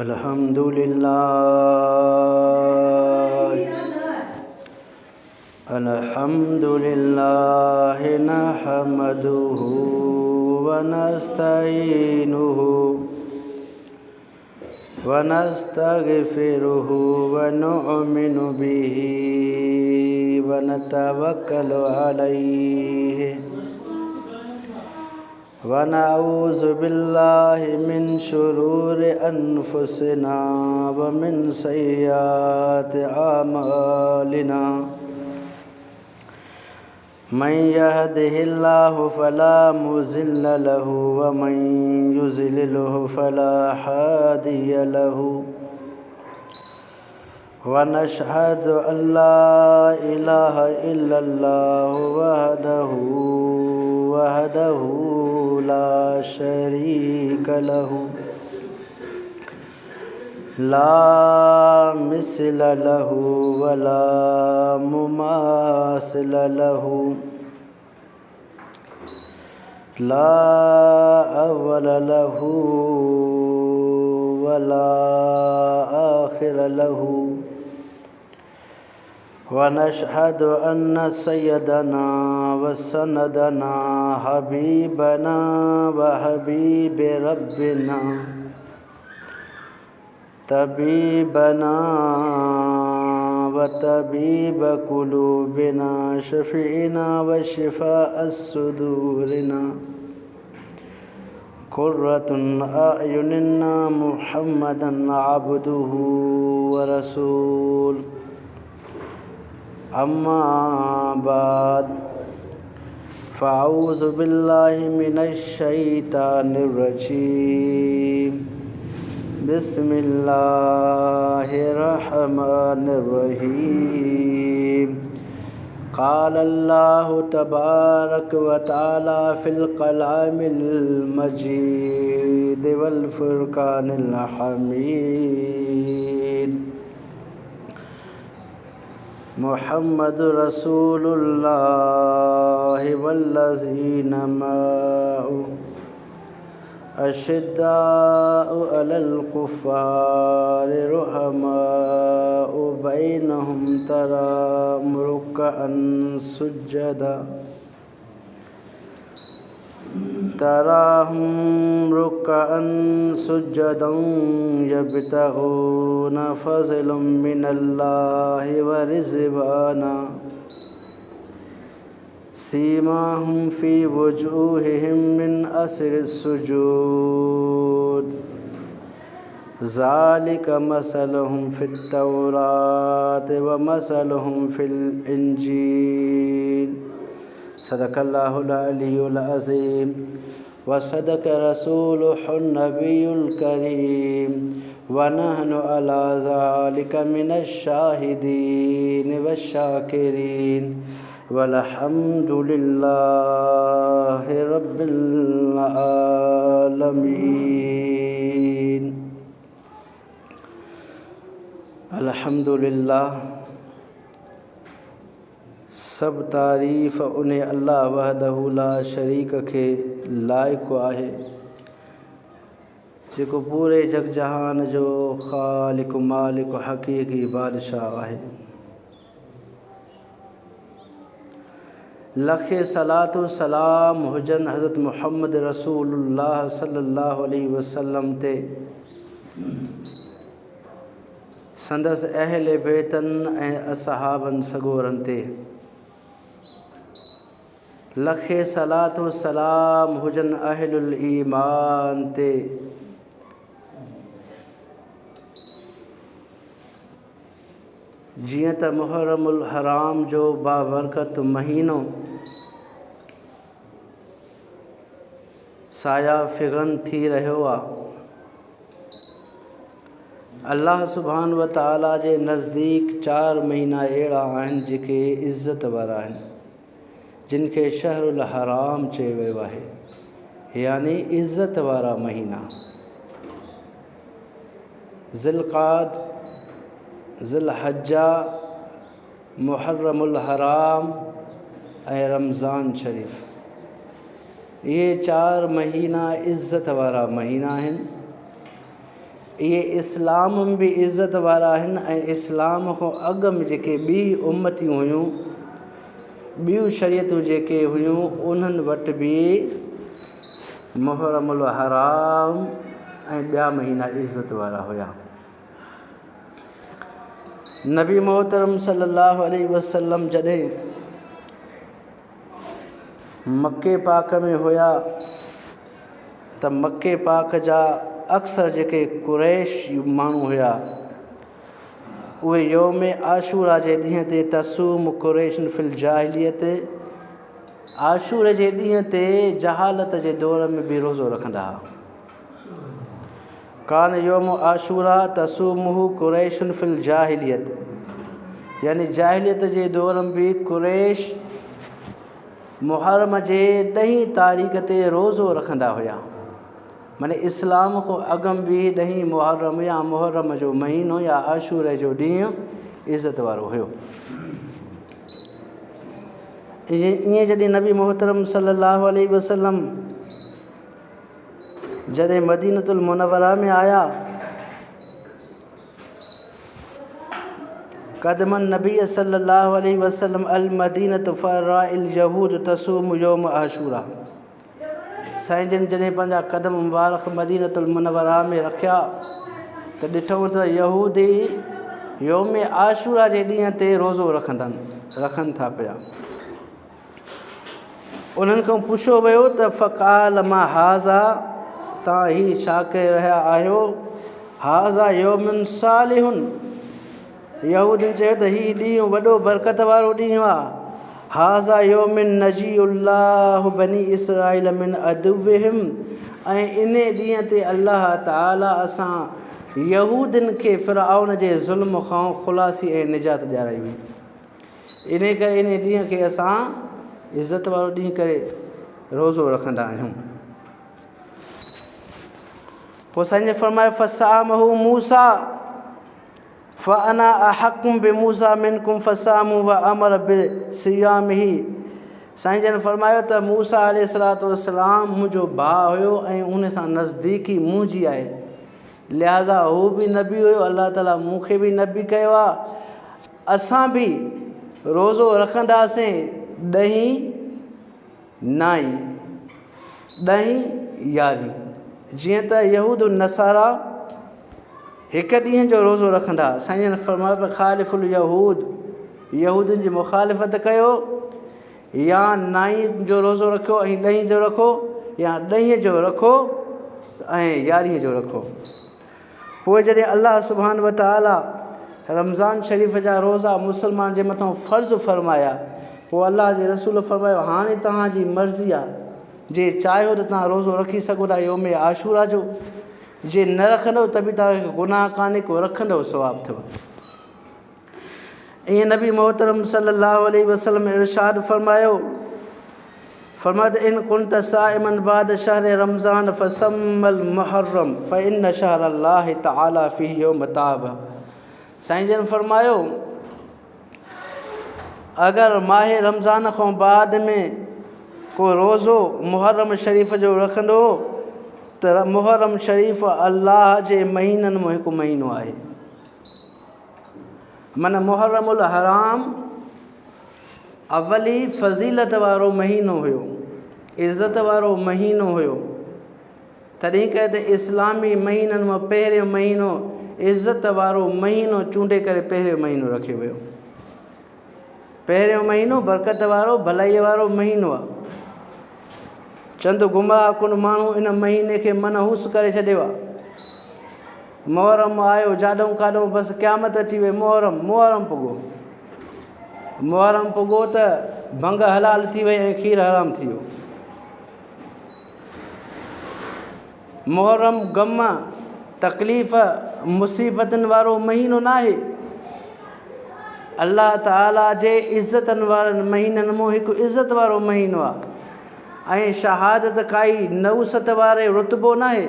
अल्हम्दुलिल्लाह नहमदुहु व नस्तईनुहु व नस्तगफिरुहु व नु'मिनु बिही व नतवक्कलु अलैहि व नऊज़ु बिल्लाहि मिन शुरूरि अनफुसिना व मिन सय्यिआति अमालिना मन यहदिहिल्लाहु फला मुज़िल्ल लहु व मन युज़लिलहु फला हादिय लहु व नशहदु अल्ला इलाहा इल्लल्लाहु वहदहु ला शरीक लहु ला मिस्ल लहु वला मुमासिल लहु ला अव्वल लहु वला आखिर लहु व नशहदु अन्न सय्यदना व सनदना हबीबना व हबीब रब्बिना तबीबना व तबीब कुलूबिना शफीना व शिफाअस सुदूरिना कुर्रतुन अयुनिना मुहम्मदन अब्दुहु व रसूल अम्मा बाद फ़अऊज़ु बिल्लाहि मिनश शैतानिर रजीम बिस्मिल्लाहिर्रहमानिर्रहीम क़ाल अल्लाहु तबारक व तआला फ़िल कलामिल मजीद वल फ़ुरक़ानिल हमीद मुहम्मद रसूलुल्लाह वल्लज़ीना माअहु अशिद्दाउ अलल कुफ़्फ़ारि रुहमाउ बैनहुम तराहुम रुक्अन सुज्जदन यब्तगून फ़ज़लन मिनल्लाहि व रिज़वाना सीमाहुम फ़ी वुजूहिहिम मिन असरिस सुजूद ज़ालिक मसलुहुम फ़ित तौरात व मसलुहुम फ़िल इंजील सदक़ल्लाहुल अलियुल अज़ीम व सदक़ रसूलुहुन नबियुल करीम व नहनु अला ज़ालिका मिनश शाहिदीन वश शाकिरीन वल्हम्दुलिल्लाहि रब्बिल आलमीन। अल्हम्दुलिल्लाह, सब तारीफ़ उन्हें अल्लाह वहदहु ला शरीक खे लाइक़ु आहे जेको पूरे जग जहान जो ख़ालिक़ मालिक हक़ीक़ी बादशाह आहे। लखे सलातु सलाम हुजन हज़रत मुहम्मद रसूलुल्लाह सल्लल्लाहु अलैहि वसल्लम ते, संदस अहले बैतन ऐं असहाबन सगोरन ते। लखे सलातु सलाम हुजन अहलुल ईमान ते, जियं त मुहर्रमुल हराम जो बाबरकत महीनो साया फिगन थी रहियो आहे। अल्लाह सुभान व तआला जे नज़दीक 4 महीना अहिड़ा आहिनि जेके इज़्ज़त वारा आहिनि, जिन खे शहरुल हराम चयो वियो आहे, यानी इज़्ज़त वारा महीना। ज़िलक़ाद, ज़िलहज्जा, मुहर्रमुल हराम ऐं रमज़ान शरीफ़, ये 4 महीना इज़्ज़त वारा महीना आहिनि। ये इस्लाम में भी इज़्ज़त वारा आहिनि ऐं इस्लाम खां अॻु में जेके ॿी उम्मतियूं हुयूं, ॿियूं शरीयतूं जेके हुयूं, उन्हनि वटि बि मुहर्रमुल हराम ऐं ॿिया महीना इज़्ज़त वारा हुया। नबी मोहतरम सल्लल्लाहु अलैहि वसल्लम जॾहिं मक्के पाक में हुया त मक्के पाक जा अक्सर जेके कुरैश माण्हू हुया, उहे यौम आशूरा जे ॾींहं ते तसूम कुरैशन फिल जाहिलियत, आशूरे जे ॾींहं ते जहालत जे दौर में बि रोज़ो रखंदा हुआ। कान यौम आशूरा तसूमुहु कुरैशन फिल जाहिलियत, यानी जाहिलियत जे दौर में भी कुरैश मुहर्रम जे 10 तारीख़ ते रोज़ो रखंदा हुया। माने इस्लाम को अगम भी 10 मुहर्रम या मुहर्रम जो महीनो या आशूरे जो ॾींहुं इज़्ज़त वारो हुयो। ईअं जॾहिं नबी मोहतरम सल्लल्लाहु अलैहि वसल्लम जॾहिं मदीनतुल मुनव्वरा में आया, कदमन नबी सल्लल्लाहु अलैहि वसल्लम अल मदीनत फराइल यहूद तसूम यौम आशूरा। साईं जन जॾहिं पंहिंजा कदम मुबारक मदीनतुल मुनव्वरा में रखिया त ॾिठऊं त यहूदी यौम आशूरा जे ॾींहं ते रोज़ो रखनि था पिया। उन्हनि खां पुछो वियो त फ़क़ाल मा हाज़ा, तव्हां ही छा करे रहिया आहियो? हाज़ा यौमुन सालिहुन, यहूदियुनि चयो त ही ॾींहुं वॾो बरकत वारो ॾींहुं आहे। हाज़ा यौमुन नजीउल्लाहु बनी इसराइल मिन अदुव्विहिम, ऐं इन ॾींहं ते अल्लाह ताला असां यहूदियुनि खे फ़िरऔन जे ज़ुल्म खां ख़ुलासी ऐं निजात ॾियाराई हुई। इन करे इन ॾींहं खे असां इज़्ज़त वारो ॾींहुं करे रोज़ो रखंदा आहियूं। पोइ साईं फरमाए फ़सामहु मूसा फ़अना अहक़्क़ु बिमूसा मिनकुम फ़सामू व अमर बिसियामिही। साईं जन फरमायो त मूसा अलैहिस्सलातु वस्सलाम मुंहिंजो भाउ हुयो ऐं उन सां नज़दीकी मुंहिंजी आहे, लिहाज़ा हू बि नबी हुयो, अल्लाह ताला मूंखे बि नबी कयो आहे। असां बि रोज़ो रखंदासीं 10 नाई 10 यारी, जीअं त यहूद नसारा हिकु ॾींहं जो रोज़ो रखंदा। साईं फरमायो ख़ालिफ़ुल यहूद, यहूदियुनि जी मुखालिफ़त कयो, या 9 जो रोज़ो रखो ऐं 10 जो रखो, या 10 जो रखो ऐं 11 जो रखो। पोइ जॾहिं अल्लाह सुब्हान व तआला रमज़ान शरीफ़ जा रोज़ा मुस्लमान जे मथां फ़र्ज़ु फरमाया, पोइ अल्लाह जे रसूल फरमायो हाणे तव्हांजी मर्ज़ी आहे, जे चाहियो त तव्हां रोज़ो रखी सघो था यौम आशूरा जो, जे न रखंदव त बि तव्हांखे गुनाह कान्हे, को रखंदव सवाबु अथव। ईअं नबी मोहतरम सल्लल्लाहु अलैहि वसल्लम इरशाद फरमायो त इन कुंत साइमन बाद शहर रमज़ान फसम्मल मुहर्रम फ़इन्न शहरल्लाहि तआला फ़ीहि यौम ताब। साईं जन फरमायो अगर माह रमज़ान खां बाद में को रोज़ो मुहर्रम शरीफ़ जो रखंदो त मुहर्रम शरीफ़ अल्लाह जे महीननि में हिकु महीनो आहे। माना मुहर्रमुल हराम अवली फ़ज़ीलत वारो महीनो हुयो, इज़्ज़त वारो महीनो हुयो। तॾहिं करे त इस्लामी महीननि में पहिरियों महीनो इज़्ज़त वारो महीनो चूंडे करे पहिरियों महीनो रखियो वियो। पहिरियों महीनो बरकत वारो भलाई वारो महीनो आहे। चंद गुमराह कुन माण्हू इन महीने खे मनहूस करे छॾियो आहे। मुहर्रम आयो जाॾों काॾों बसि क़यामत अची वई, मुहर्रम पुॻो त भंग हलाल थी वई ऐं खीर हराम थी वियो। मुहर्रम ग़म तकलीफ़ मुसीबतनि वारो महीनो न आहे। अल्लाह ताला जे इज़्ज़तनि वारनि महीननि मां हिकु इज़्ज़त वारो महीनो आहे। ऐं शहादत काई नवसत वारे रुतबो न आहे।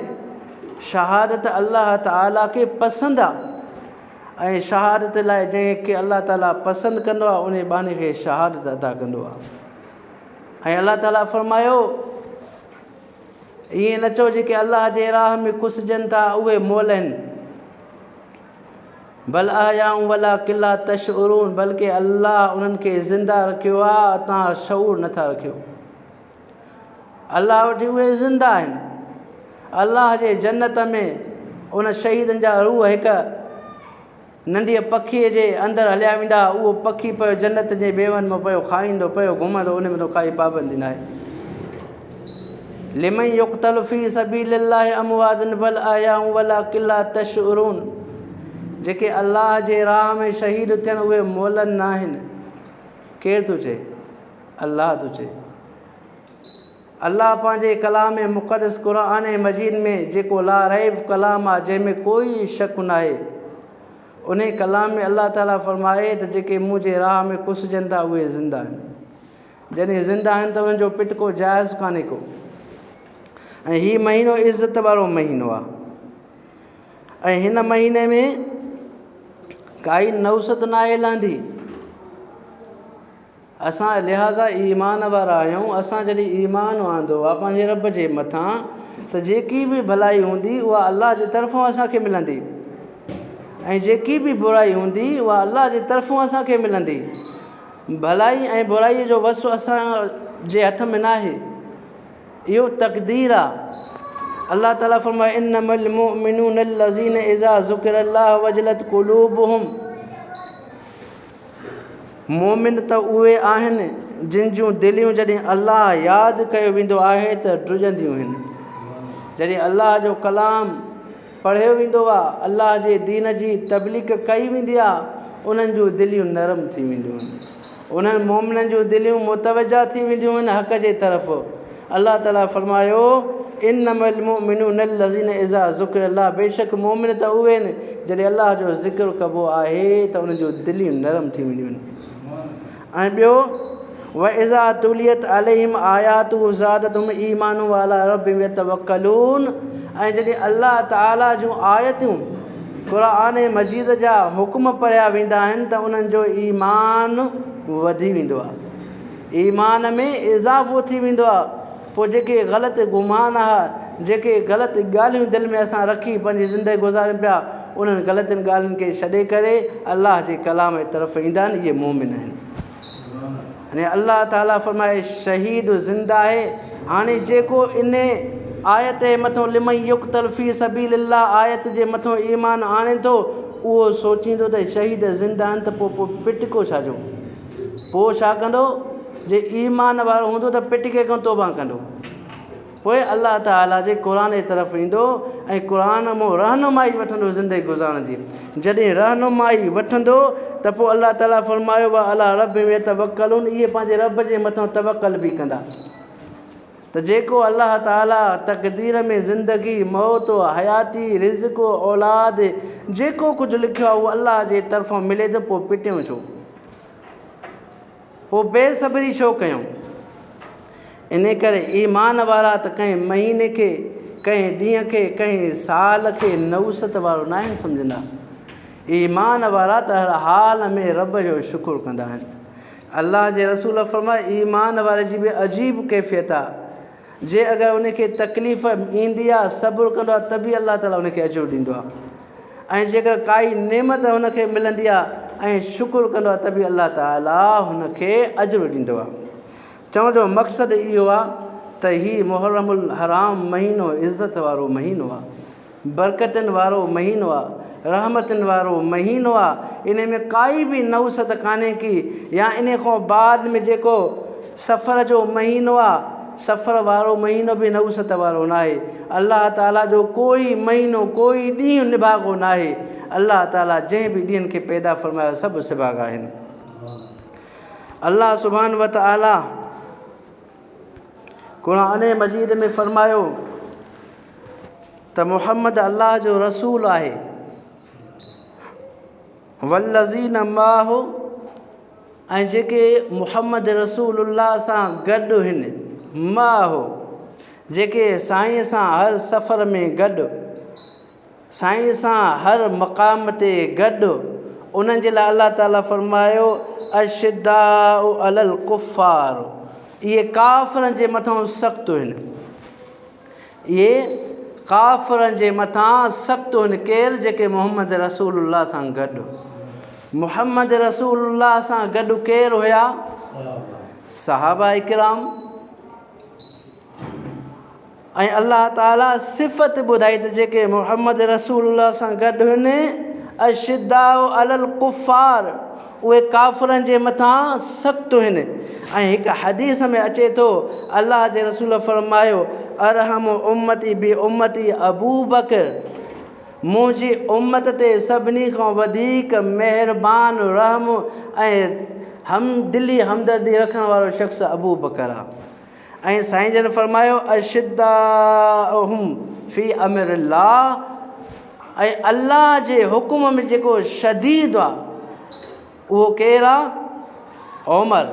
शहादत अल्लाह ताला खे पसंदि आहे, ऐं शहादत लाइ जंहिंखे अल्लाह ताला पसंदि कंदो आहे उन बाने खे शहादत अदा कंदो आहे। ऐं अल्लाह ताला फरमायो ईअं न चओ जेके अल्लाह जे राह में कुसजनि था उहे मोल आहिनि, बल आयाऊं वला किला तशउरून, बल्कि अल्लाह उन्हनि खे ज़िंदा रखियो आहे, तव्हां शऊर नथा रखियो। अल्लाह वटि उहे ज़िंदा आहिनि। अल्लाह जे जन्नत में उन शहीदनि जा रूह हिकु नंढी पखीअ जे अंदरि हलिया वेंदा, उहो पखी पियो जन्नत जे बेवनि में पियो खाईंदो पियो घुमंदो, उन में तो काई पाबंदी न आहे। लिमन युक़्तलु फ़ी सबीलिल्लाहि अमवातुन बल अहयाउन वला किला तशउरून, जेके अल्लाह जे राह में शहीद थियनि उहे मोलनि न आहिनि। केरु थो चए? अल्लाह थो चए। अल्लाह पंहिंजे कलाम मुक़दस क़ुरान मजीद में जेको ला रैब कलाम आहे, जंहिंमें कोई शक न आहे, उन कलाम में अल्लाह ताला फरमाए त जेके मुंहिंजे राह में कुसजनि था उहे ज़िंदा आहिनि। जॾहिं ज़िंदा आहिनि त उन्हनि जो पिटको जाइज़ कान्हे को। ऐं हीउ महीनो इज़त वारो महीनो आहे, ऐं हिन महीने में काई नौसत न आहे लहंदी। असां लिहाज़ा ईमान वारा आहियूं। असां जॾहिं ईमान आंदो आहे पंहिंजे रब जे मथां, त जेकी बि भलाई हूंदी उहा अल्लाह जे तरफ़ां असांखे मिलंदी, ऐं जेकी बि बुराई हूंदी उहा अल्लाह जे तरफ़ां असांखे मिलंदी। भलाई ऐं बुराईअ जो वसु असांजे हथ में न आहे, इहो तक़दीर आहे। अल्लाह ताला फरमाए इन्नमल मुमिनून अल्लज़ीन इज़ा ज़ुकिरल्लाह वजलत क़ुलूबुहुम, मोमिन त उहे आहिनि जिन जूं दिलियूं जॾहिं अल्लाह यादि कयो वेंदो आहे त ड्रुजंदियूं आहिनि। जॾहिं अल्लाह जो कलाम पढ़ियो वेंदो आहे, अल्लाह जे दीन जी तबलीग कई वेंदी आहे, उन्हनि जूं दिलियूं नरम थी वेंदियूं आहिनि, उन्हनि मोमिननि जूं दिलियूं मुतवजा थी वेंदियूं आहिनि हक़ जे तरफ़। अल्लाह ताला फरमायो इन्नमल मुमिनून अल्लज़ीन इज़ा ज़ुकिरल्लाह, बेशक मोमिन त उहे आहिनि जॾहिं अल्लाह जो ज़िक्र कबो आहे त उन्हनि जूं दिलियूं नरम थी वेंदियूं आहिनि। ऐं ॿियो व इज़ा तुलियत अलैहिम आयातुहु ज़ादतहुम ईमानु वाला रब्बिहिम यतवक्कलून, ऐं जॾहिं अल्लाह ताला जूं आयतूं क़ुरान मजीद जा हुक्म पढ़िया वेंदा आहिनि त उन्हनि जो ईमान वधी वेंदो आहे, ईमान में इज़ाफ़ो थी वेंदो आहे। पोइ जेके ग़लति गुमान आहे, जेके ग़लति ॻाल्हियूं दिलि में असां रखी पंहिंजी ज़िंदगी गुज़ारियूं पिया, उन्हनि ग़लतियुनि ॻाल्हियुनि खे छॾे करे अल्लाह जे कलाम जी तरफ़ ईंदा आहिनि, इहे मोमिन आहिनि। हाणे अल्लाह ताला फरमाए शहीद ज़िंदा आहे। हाणे जेको इन आयत जे मथां लिमन युक़्तल फ़ी सबीलिल्लाह आयत जे मथां ईमान आणे थो, उहो सोचींदो त शहीद ज़िंदा आहिनि त पोइ पिटको छाजो? पोइ छा कंदो? जे ईमान वारो हूंदो त पिटके खां तौबा कंदो। पोइ अल्लाह ताला जे क़ुरान जे तरफ़ ईंदो ऐं क़ुरान मां रहनुमाई वठंदो ज़िंदगी गुज़ारण जी। जॾहिं रहनुमाई वठंदो त पोइ अल्लाह ताला फरमायो वा अला रब्बिहिम यतवक्कलून, इहे पंहिंजे रब जे मथां तवक्कल बि कंदा। त जेको अल्लाह ताला तक़दीर में ज़िंदगी, मौत, हयाती, रिज़्क़, औलाद जेको कुझु लिखियो आहे उहो अल्लाह जे तरफ़ां मिले थो, पोइ पिटियूं छो? पोइ बेसब्री छो कयूं? इन करे ईमान वारा त कंहिं महीने खे, कंहिं ॾींहं खे, कंहिं साल खे नौसत वारो न आहिनि सम्झंदा। ईमान वारा त हर हाल में रब जो शुक्र कंदा आहिनि। अल्लाह जे रसूल फरमाए ईमान वारे जी बि अजीब कैफ़ियत आहे। जे अगरि उनखे तकलीफ़ ईंदी आहे, सब्र कंदो आहे, त बि अल्लाह ताला उनखे अजर ॾींदो आहे। ऐं जेकर काई नेमत उनखे मिलंदी आहे ऐं शुक्र कंदो आहे, त बि अल्लाह ताला हुनखे अजर ॾींदो आहे। चवण जो मक़सदु इहो आहे त हीउ मुहर्रमुल हराम महीनो इज़त वारो महीनो आहे, बरकतुनि वारो महीनो आहे, रहमतुनि वारो महीनो आहे। इन में काई बि नौसत कान्हे की, या इन खां बाद में जेको सफ़र जो महीनो आहे, सफ़र वारो महीनो बि नौसत वारो न आहे। अल्लाह ताला जो कोई महीनो, कोई ॾींहुं निभागो न आहे। अल्लाह ताला जंहिं बि ॾींहंनि खे पैदा फ़रमायो सभु सिबागा आहिनि। अल्लाह सुभान व तआला क़ुरान मजीद में फ़रमायो त मुहम्मद अल्लाह जो रसूल आहे। वल्लज़ीन माहु, ऐं जेके मुहम्मद रसूलुल्लाह सां गॾु आहिनि, माहु जेके साईं सां हर सफ़र में गॾु, साईं सां हर मक़ाम ते गॾु, उन्हनि जे लाइ अल्लाह ताला फ़रमायो अशिद्दाउ अलल कुफ़ार, इहे काफ़िरनि जे मथां सख़्तु आहिनि। इहे काफ़िरनि जे मथां सख़्तु आहिनि केरु जेके मोहम्मद रसूलुल्लाह सां गॾु। मोहम्मद रसूलुल्लाह सां गॾु केरु हुया? सहाबा इकराम। ऐं अल्लाह ताला सिफ़त ॿुधाई त जेके मोहम्मद रसूलुल्लाह सां गॾु आहिनि अशिद्दाउ अलल कुफ़ार, उहे काफ़िरनि जे मथां सख़्तु आहिनि। ऐं हिकु हदीस में अचे थो अल्लाह जे रसूल फरमायो अरहम उम्मती बि उम्मती अबू बकर, मुंहिंजी उम्मत ते सभिनी खां वधीक महिरबान रहम ऐं दिली हमदर्दी रखण वारो शख़्स अबू बकर आहे। ऐं साईं जन फरमायो अशिद्दाहुम फी अमरिल्लाह, ऐं अल्लाह जे हुकुम में जेको शदीद आहे उहो केरु आहे? उमर।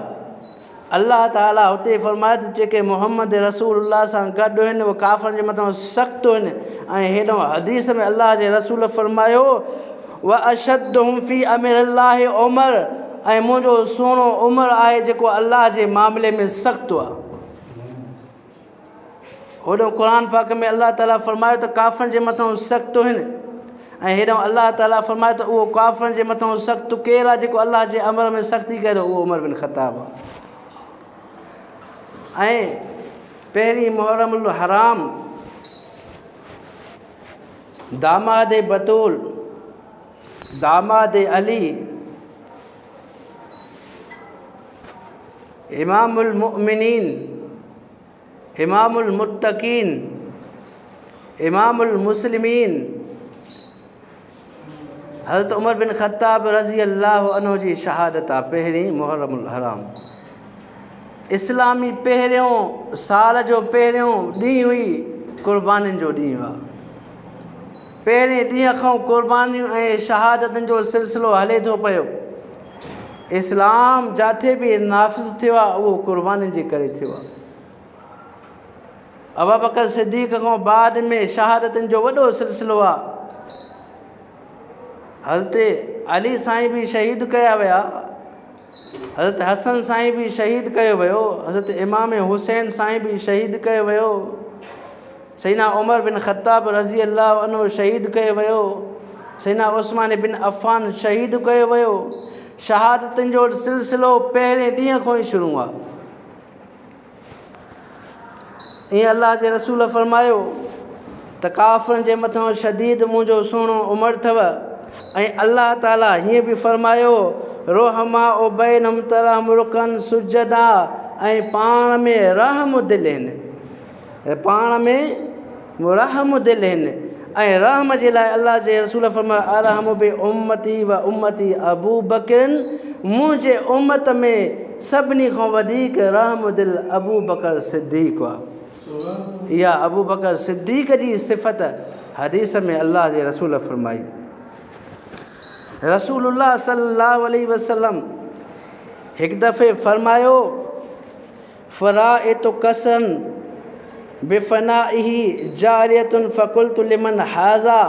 अल्लाह ताला हुते फरमाए त जेके मोहम्मद रसूलुल्लाह सां गॾु आहिनि उहे काफ़िरनि जे मथां सख़्तु आहिनि। ऐं हेॾो हदीस में अल्लाह जे रसूल फरमायो व अशद्दुहुम फी अमरिल्लाह उमर, ऐं मुंहिंजो सुहिणो उमर आहे जेको अल्लाह जे मामले में सख़्तु आहे। होॾो क़ुर पाक में अल्लाह ताला फरमायो त काफ़िरनि जे मथां सख़्तु आहिनि, ऐं हेॾो अल्लाह ताला फरमायो त उहो काफ़िरनि जे मथां सख़्तु केरु आहे जेको अल्लाह जे अमर में सख़्ती करे, उहो उमर बिन ख़त्ताब आहे। ऐं पहिरीं मुहर्रमुल हराम दामाद बतूल, दामाद अली, इमामुल मुमिनीन, इमामुल मुत्तकीन, इमामुल मुस्लिमीन हज़रत उमर बिन ख़त्ताब रज़ी अल्लाह अन्हु जी शहादत आहे पहिरीं मुहर्रमुल हराम। इस्लामी पहिरियों साल जो पहिरियों ॾींहुं हुई क़ुर्बानीनि जो ॾींहुं आहे। पहिरें ॾींहं खां क़ुर्बानियूं ऐं शहादतनि जो सिलसिलो हले थो पियो। इस्लाम जिथे बि नाफ़िज़ थियो आहे उहो क़ुर्बानी जे करे थियो आहे। अबू बकर सिद्दीक़ खां बाद में शहादतनि जो वॾो सिलसिलो आहे। हज़रत अली साईं बि शहीद कया विया, हज़रत हसन साईं बि शहीद कयो वियो, हज़रत इमाम हुसैन साईं बि शहीद कयो वियो, सैयदना उमर बिन ख़त्ताब रज़ी अल्लाह अन्हु शहीद कयो वियो, सैयदना उस्मान बिन अफ़ान शहीद कयो वियो। शहादतनि जो सिलसिलो पहिरें ॾींहं खां ई शुरू आहे। ईअं अल्लाह जे रसूल फरमायो त काफ़िरनि जे मथां शदीद मुंहिंजो सुहिणो उमर अथव। ऐं अल्लाह ताला हीअं बि फरमायो रोहमा ओ बैनहुम तरहम रुकन सुजदा, ऐं पाण में रहम दिलि आहिनि, पाण में रहम दिलि आहिनि। ऐं रहम जे लाइ अल्लाह जे रसूल फरमायो अरहम बि उम्मती व उम्मती अबू बकर, मुंहिंजे उम्मत में सभिनी खां वधीक रहम दिलि अबू बकर सिद्दीक़ आहे। इहा अबू बकर सिद्दीक़ जी सिफ़त हदीस में अल्लाह जे रसूल फरमाई। रसूलुल्लाह सल्लल्लाहु अलैहि वसल्लम हिकु दफ़े फरमायो फ़राइतु कसन बिफ़नाइही जारियतुन फ़क़ुल्तु लिमन हाज़ा,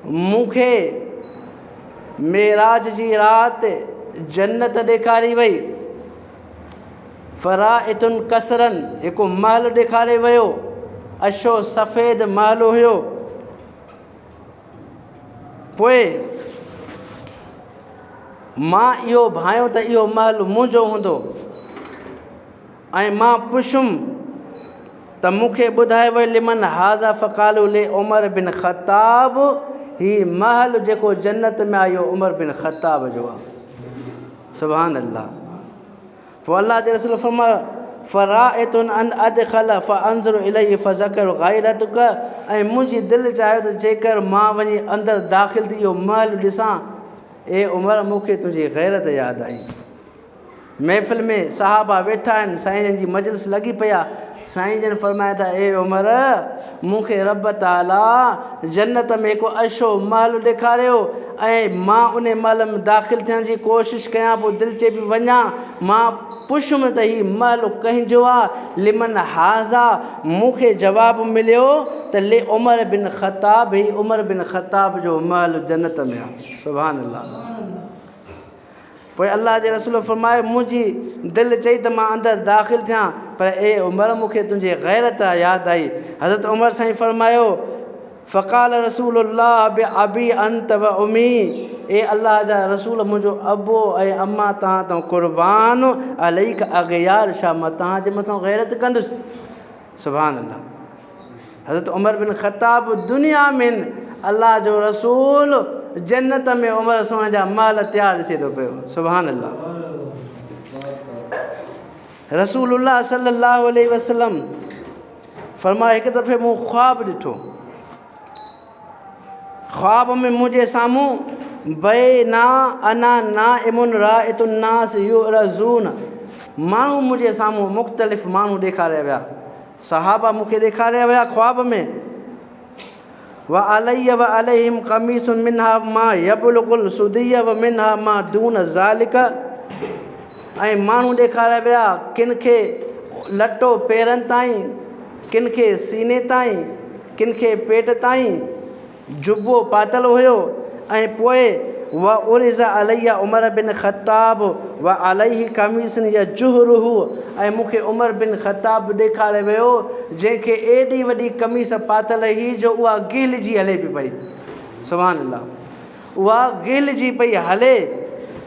मूंखे मेराज जी राति जन्नत ॾेखारी वई। फ़राइतुन कसरन, हिकु महल ॾेखारे वियो, अछो सफ़ेद महल हुयो। पोइ मां इहो भायो त इहो महल मुंहिंजो हूंदो, ऐं मां पुछुमि त मूंखे ॿुधाए वियो लिमन हाज़ा फ़क़ालू ले उमर बिन ख़त्ताब, हीउ महल जेको जन्नत में आहे इहो उमर बिन ख़त्ताब जो आहे। सुभान अल्लाह। पोइ अल्लाह जे रसूल फरमायो फ़राइतुन अन अदख़ल फ़अंज़ुरु इलैहि फ़ज़कर ग़ैरतुक, ऐं मुंहिंजी दिलि चाहियो त जेकर मां वञी अंदरि दाख़िल थी इहो महल ॾिसां, ए उमर मूंखे तुंहिंजी ग़ैरत यादि आई। महफ़िल में सहाबा वेठा आहिनि, साईं जन जी मजलिस लॻी पई आहे। साईं जन फरमाया था ए उमर, मूंखे रब ताला जन्नत में हिकु अछो महल ॾेखारियो, ऐं मां उन महल में दाख़िल थियण जी कोशिशि कयां, पोइ दिलि चए पई वञा, मां पुछुमि त हीउ महल कंहिंजो आहे, लिमन हाज़ा, मूंखे जवाबु मिलियो त ले उमर बिन ख़त्ताब, हीउ उमर बिन ख़त्ताब जो महल जन्नत में आहे। सुभान अल्लाह। पोइ अल्लाह जे रसूल फरमायो मुंहिंजी दिलि चई त मां अंदरि दाख़िल थियां, पर ए उमर मूंखे तुंहिंजी गैरत यादि आई। हज़रत उमर साईं फरमायो फ़क़ाल रसूलुल्लाह बि अबी अंत व उमी, ए अल्लाह जा रसूल मुंहिंजो अबो ऐं अम्मा तव्हां तो क़ुर्बान अलैक अग़यार शाह, मां तव्हांजे मथां गैरत कंदुसि। सुभान अल्लाह। हज़रत उमर बिन ख़त्ताब दुनिया में अल्लाह जो रसूल, जन्नत में उमर सोन जा माल तयारु ॾिसे थो पियो। सुभान अल्लाह। रसूलुल्लाह सल्लल्लाहु अलैहि वसल्लम फरमाए हिकु दफ़े मूं ख्वाब ॾिठो, ख्वाब में मुंहिंजे साम्हूं बैना अना नाइमुन राइतुन नास युरज़ून, माण्हू मुंहिंजे साम्हूं मुख़्तलिफ़ माण्हू ॾेखारिया विया, सहाबा मूंखे ॾेखारिया विया ख्वाब में। व अलैय व अलैहिम क़मीसुन मिनहा मा यबलुगुल सुदिय व मिनहा मा दून ज़ालिक, ऐं माण्हू ॾेखारिया विया किन खे लटो पेरनि ताईं, किन खे सीने ताईं, किन खे पेट ताईं जुबो पातल हुयो। ऐं पोइ व उरिज़ा अलैया उमर बिन ख़त्ताब व अलैहि कमीसन या जुहरुहु, ऐं मूंखे उमर बिन ख़त्ताब ॾेखारियो वियो जंहिंखे एॾी वॾी कमीस पातल हुई जो उहा गिलजी हले पई पई। सुभान अल्लाह। उहा गिलजी पई हले,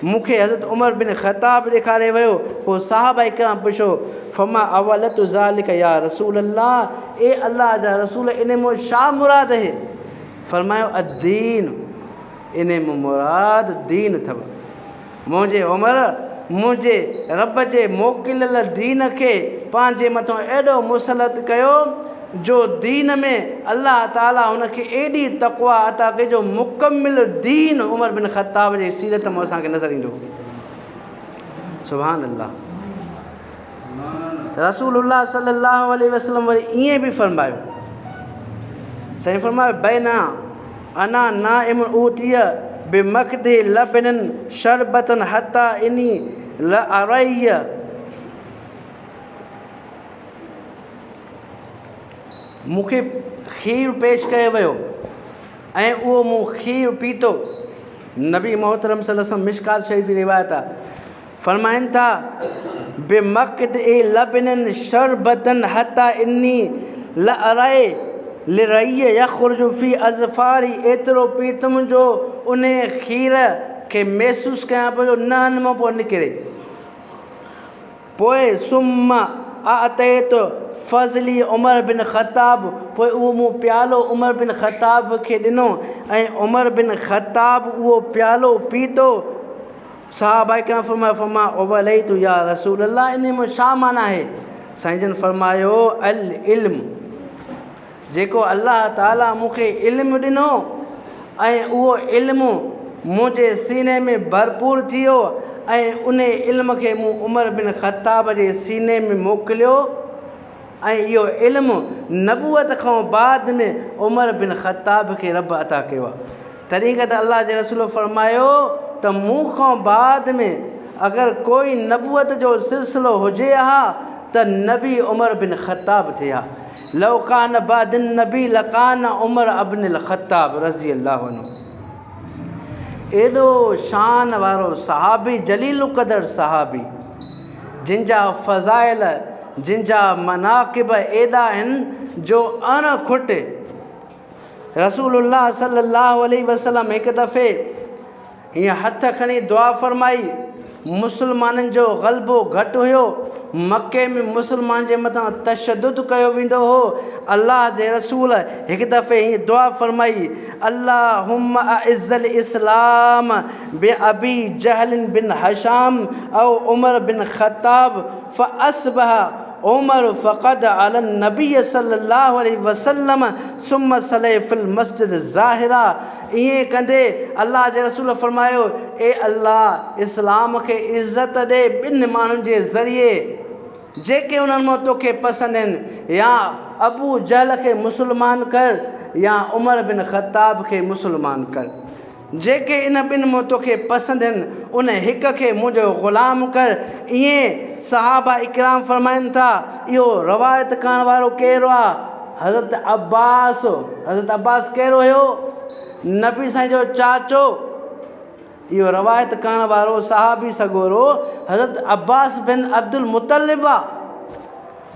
मूंखे हज़रत उमर बिन ख़त्ताब ॾेखारियो वियो। पोइ साहबा इकराम पुछो फमा अवलतु ज़ालिक या रसूल अल्लाह, ए अल्लाह जा रसूल इन में छा मुराद है? फरमायो अदीन, इन में मुराद दीन अथव। मुंहिंजे उमर मुंहिंजे रब जे मोकिलियल दीन खे पंहिंजे मथां एॾो मुसलत कयो जो दीन में अल्लाह ताला हुनखे एॾी तक़वा अता कई जो मुकमिल दीन उमर बिन ख़त्ताब जी सीरत में असांखे नज़र ईंदो। सुभान अल्लाह। रसूलुल्लाह सल्लल्लाहु अलैहि वसल्लम वरी ईअं बि फरमायो, साईं फरमायो बैना अना नाइम ऊतिय बिमक़दि लबनन शरबतन हता इनी ल अरैय, मूंखे खीर पेश कयो वियो ऐं उहो मूं खीर पीतो। नबी मोहतरम सल्लल्लाहु अलैहि वसल्लम मिशकात शरीफ़ जी रिवायत आहे, फरमाइनि था बिमक़दि लबनन शरबतन हता इनी ल अरैय लिरैय यख़रुजु फी अज़फ़ारी, एतिरो पीतुमि जो उन खीर खे महसूसु कयां पियो नहनि मां पोइ निकिरे। पोइ सुम्मा आतैत फ़ज़ली उमर बिन ख़त्ताब, पोइ उहो मूं प्यालो उमर बिन ख़त्ताब खे ॾिनो ऐं उमर बिन ख़त्ताब उहो प्यालो पीतो। साहबा इकराम फरमायो फमा उवलैतु या रसूल अल्लाह, इन में छा माना आहे? साईं जन फरमायो अल इल्म, जेको अल्लाह ताला मूंखे इल्मु ॾिनो ऐं उहो इल्मु मुंहिंजे सीने में भरपूर थी वियो ऐं उन इल्म खे मूं उमर बिन ख़त्ताब जे सीने में मोकिलियो ऐं इहो इल्मु नबूअत खां बाद में उमर बिन ख़त्ताब खे रब अता कयो आहे। तॾहिं त अल्लाह जे रसूल फरमायो त मूं खां बाद में अगरि कोई नबूअत जो सिलसिलो हुजे हा त नबी उमर बिन ख़त्ताब थिया। लौकान बादिन नबी लकान उमर अब्निल ख़त्ताब रज़ी अल्लाह अन्हु। एॾो शान वारो सहाबी, जलील क़दर सहाबी, जिन जा फ़ज़ाइल, जिन जा मनाक़िब एॾा आहिनि जो अणखुट। रसूलुल्लाह सल्लल्लाहु अलैहि वसल्लम हिकु दफ़े हीअं हथ खणी दुआ फरमाई, मुसलमाननि जो ग़लबो घटि हुयो, मके में मुसलमान जे मथां तशद्दुद कयो वेंदो हो। अल्लाह जे रसूल हिकु दफ़े हीअं दुआ फरमाई, अल्लाहुम्मा अइज़्ज़ल इस्लाम बि अबी जहल बिन हशाम औ उमर बिन ख़त्ताब फ़अस्बह उमर फ़क़द अलन नबी सल्लल्लाहु अलैहि वसल्लम सुम्मा सले फिल मस्जिद ज़ाहिरा। ईअं कंदे अल्लाह जे रसूल फरमायो, ए अल्लाह इस्लाम खे इज़्ज़त ॾे ॿिनि माण्हुनि जे ज़रिए जेके उन्हनि मां तोखे पसंदि आहिनि, या अबू जहल खे मुसलमान कर या उमर बिन ख़त्ताब खे मुसलमान कर। जेके इन ॿिनि मां तोखे पसंदि आहिनि उन हिक खे मुंहिंजो ग़ुलाम कर। ईअं सहाबा इकराम फरमाइनि था। इहो रवायत करण वारो केरु आहे? हज़रत अब्बास। हज़रत अब्बास कहिड़ो हुयो? नबी साईं जो चाचो। इहो रवायत करण वारो सहाबी सगोरो हज़रत अब्बास बिन अब्दुल मुतलिब आहे।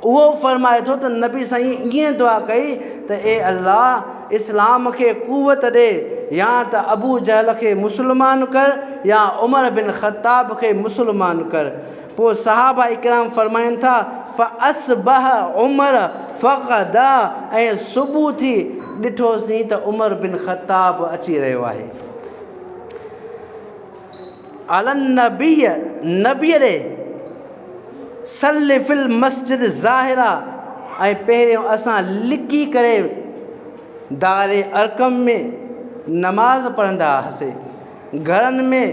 उहो फरमाए थो त नबी साईं ईअं दुआ कई त ए अल्लाह इस्लाम खे क़ुवत ॾे, या त अबू जहल खे मुस्लमान कर या उमर बिन ख़त्ताब खे मुस्लमान कर। पोइ सहाबा इकराम फरमाइनि था फ़अस्बह उमर फ़क़दा, ऐं सुबुह थी ॾिठोसीं त उमर बिन ख़त्ताब अची रहियो आहे। अलन नबीअ ॾे सल्ली फिल मस्जिद ज़ाहिरा, ऐं पहिरियों असां लिकी करे दारे अरकम में नमाज़ पढ़ंदा हुआसीं, घरनि में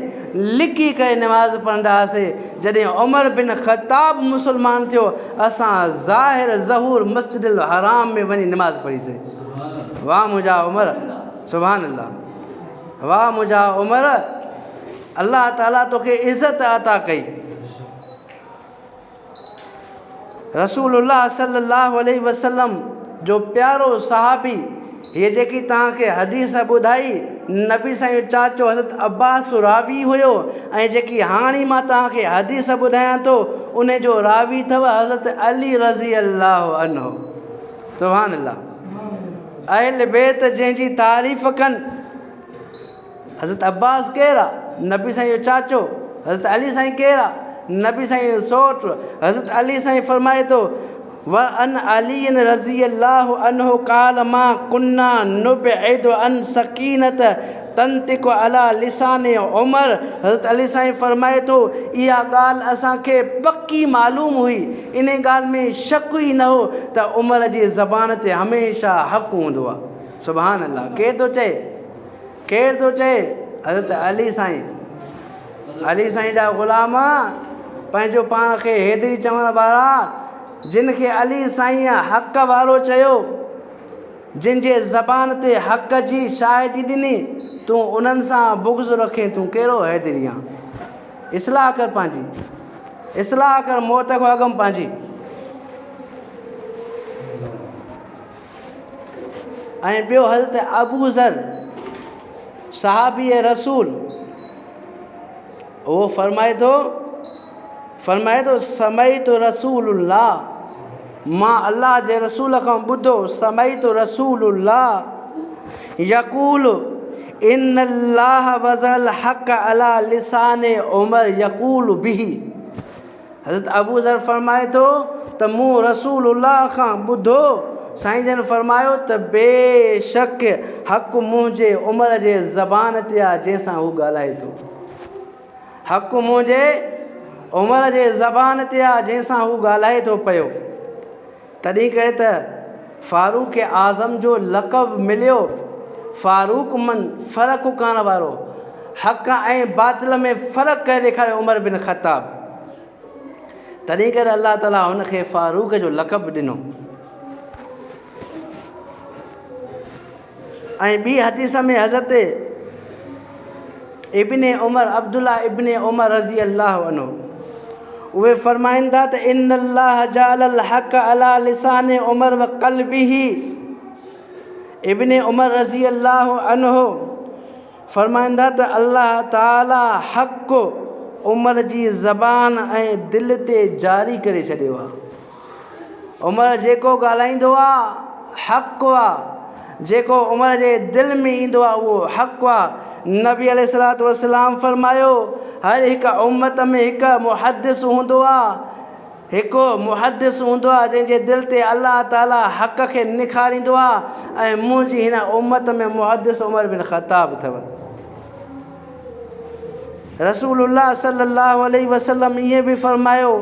लिकी करे नमाज़ पढ़ंदा हुआसीं। जॾहिं उमर बिन ख़त्ताब मुस्लमान थियो असां ज़ाहिर ज़हूर मस्जिद हराम में वञी नमाज़ पढ़ीसीं। वाह मुंहिंजा उमर, सुभान अल्लाह, वाह मुंहिंजा उमर, अल्लाह ताला तोखे इज़त अता कई। रसूलुल्लाह सल्लल्लाहु अलैहि वसल्लम जो प्यारो सहाबी, ये जेकी तव्हांखे हदीस ॿुधाई, नबी साईं चाचो हज़रत अब्बास रावी हुयो, ऐं जेकी हाणे मां तव्हांखे हदीस ॿुधायां थो उन जो रावी अथव हज़रत अली रज़ी अल्लाह अन्हु, सुभान अल्लाह। अहल बैत जंहिंजी तारीफ़ कनि, हज़रत अब्बास केरु आहे? नबी साईं जो चाचो। हज़रत अली साईं केरु आहे? नबी साईं जो सौट। हज़रत अली साईं फरमाए थो व अन अली रज़ी अल्लाह अन्हु काल मां कुन्ना नुबइदु अन सकीनत तंतिकु अला लिसाने उमर। हज़रत अली साईं फरमाए थो इहा ॻाल्हि असांखे पकी मालूम हुई, इन ॻाल्हि में शक ई न हो त उमर जी ज़बान ते हमेशह हक़ हूंदो आहे। सुभान अल्लाह। केरु थो चए? केरु थो चए? हज़रत अली साईं। अली साईं जा ग़ुलाम पंहिंजो पाण खे हेतिरी चवण वारा, जिन खे अली साईं हक़ वारो चयो, जिन जे ज़बान ते हक़ जी शाहिदी ॾिनी, तूं उन्हनि सां बुग़्ज़ रखें, तूं कहिड़ो हैदरी आहे? इस्लाह कर पंहिंजी, इस्लाह कर मौत खां अॻु पंहिंजी। ऐं ॿियो हज़रत अबू ज़र सहाबी रसूल, वो फरमाए थो समईतु रसूलुल्लाह, मां अल्लाह जे रसूल खां ॿुधो, समईतु रसूलुल्लाह यक़ूल इन्नल्लाह वज़ल हक़ अला लिसाने उमर यक़ूल बिही। हज़रत अबू ज़र फरमाए थो त मूं रसूलुल्लाह खां ॿुधो, साईं जन फरमायो त बेशक हक़ मुंहिंजे उमर जे ज़बान ते आहे जंहिंसां हू ॻाल्हाए थो। हक़ मुंहिंजे उमर जे ज़बान ते आहे जंहिंसां हू ॻाल्हाए थो पियो। तॾहिं करे त फारूक आज़म जो लक़ब मिलियो फारूक मन फ़र्क़ु करण वारो, हक़ ऐं बातिल में फ़र्क़ु करे ॾेखारियो उमर बिन ख़त्ताब। तॾहिं करे अल्लाह ताला हुनखे फारूक जो लक़ब ॾिनो। ऐं ॿी हदीस में हज़रत इब्ने उमर अब्दुल्ला इब्ने उमर रज़ी अल्लाह अन्हु उहे फरमाइनि था त इन्नल्लाह जालल हक़ अला लिसाने उमर व क़ल्बिही। इब्ने उमर रज़ी अल्लाह अन्हु फरमाइनि था त अल्लाह ताला हक़ उमर जी ज़बान ऐं दिलि ते जारी करे छॾियो आहे। उमर जेको ॻाल्हाईंदो आहे हक़ आहे, जेको उमर जे दिलि में ईंदो आहे उहो हक़ आहे। नबी अलैहिस्सलातु वस्सलाम फरमायो हर हिकु उम्मत में हिकु मुहद्दिस हूंदो आहे, हिकु मुहद्दिस हूंदो आहे जंहिंजे दिलि ते अल्लाह ताला हक़ खे निखारींदो आहे, ऐं मुंहिंजी हिन उम्मत में मुहद्दिस उमर बिन ख़त्ताब अथव। रसूलुल्लाह सल्लल्लाहु अलैहि वसल्लम ईअं बि फरमायो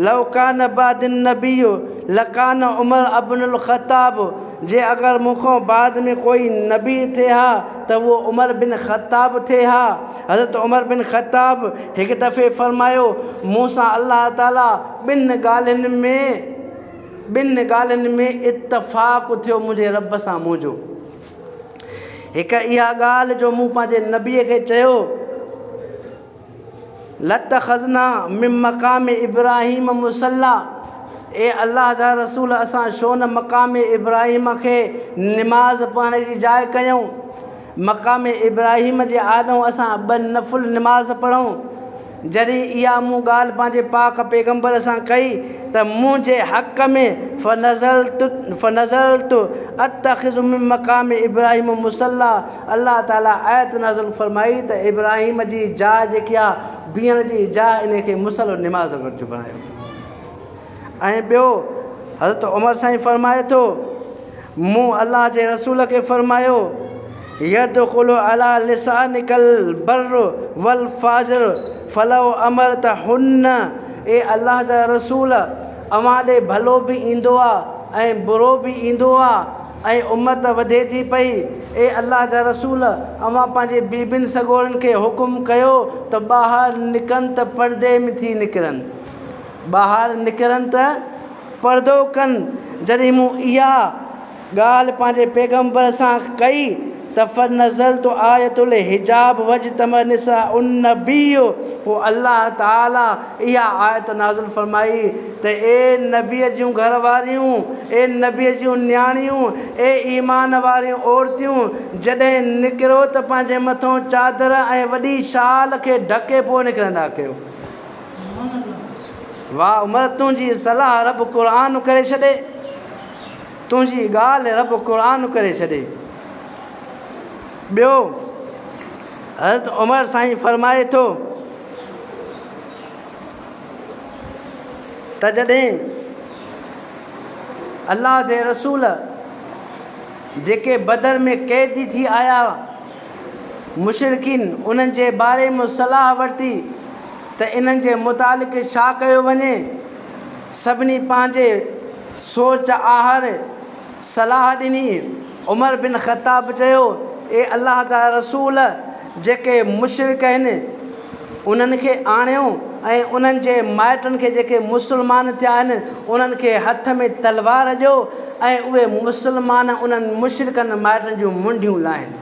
लौ कान बादिन नबियो लकान उमर अब्नुल ख़त्ताब, जे अगर मूंखों बाद में कोई नबी थे हा त वो उमर बिन ख़त्ताब थे हा। हज़रत उमर बिन ख़त्ताब एक दफ़े फरमायो मूंसां अल्लाह ताला ॿिनि ॻाल्हियुनि में इत्तफ़ाक़ थियो मुंहिंजे रब सां मुंहिंजो। हिकु इहा ॻाल्हि जो मूं पंहिंजे नबीअ खे चयो लतख़ज़ना मिन मक़ाम इब्राहीम मुसल्ला, ए अल्लाह जा रसूल असां छो न मक़ाम इब्राहीम खे निमाज़ पढ़ण जी जाइ कयूं। मक़ाम इब्राहीम जे आॾो असां 2 नफ़ुल निमाज़ पढ़ूं। जॾहिं इहा मूं ॻाल्हि पंहिंजे पाक पैगम्बर सां कई त मुंहिंजे हक़ में फ़नज़लतु अत्तख़िज़ु मिन मक़ाम इब्राहिम मुसल्ला, अल्लाह ताला आयत नाज़िल फ़रमाई त इब्राहिम जी जाइ जेकी आहे बीहण जी जाइ, इन खे मुसलो निमाज़ वटि बणायो। ऐं ॿियो हज़रत उमर साईं फ़रमाए थो, मूं अल्लाह जे रसूल खे फ़रमायो, यदख़ुलु अला लिसानिकल बर्र वल फाजिर फलौ अमरत हुन्न, ए अल्लाह जा रसूल अवां ॾे भलो बि ईंदो आहे ऐं बुरो बि ईंदो आहे ऐं उम्मत वधे थी पई। ए अल्लाह जा रसूल अवां पंहिंजे बीबियुनि सॻोरनि खे हुकुम कयो त ॿाहिरि निकिरनि त परदे में थी निकिरनि, ॿाहिरि निकिरनि त परदो कनि। जॾहिं मूं इहा ॻाल्हि पंहिंजे पैगम्बर सां कई त फ़नज़लतु आयतुल हिजाब वजतम निसा उन नबी, पोइ अल्लाह ताला इहा आयत नाज़िल फ़रमाई त ए नबीअ जूं घरवारियूं, ए नबीअ जूं न्याणियूं, ए ईमान वारियूं औरतियूं, जॾहिं निकिरो त पंहिंजे मथां चादर ऐं वॾी शाल खे ढके पोइ निकिरंदा कयो। वाह उमर, तुंहिंजी सलाह रब क़ुरान करे छॾे, तुंहिंजी ॻाल्हि रब क़ुरान करे छॾे। ॿियो हज़रत उमर साईं फ़रमाए थो त जॾहिं अल्लाह जे रसूल जेके बदर में क़ैदी थी आया मुशरिकीन, उन्हनि जे बारे में सलाह वरिती त इन्हनि जे मुतालिक़ छा कयो वञे, सभिनी पंहिंजे सोच आहर सलाह ॾिनी। उमर बिन ख़त्ताब चयो, ए अल्लाह जा रसूल, जेके मुशरिक आहिनि उन्हनि खे आणियो ऐं उन्हनि जे माइटनि खे जेके मुस्लमान थिया आहिनि उन्हनि खे हथ में तलवार ॾियो ऐं उहे मुस्लमान उन्हनि मुशरिकनि माइटनि जूं मुंडियूं लाहिनि।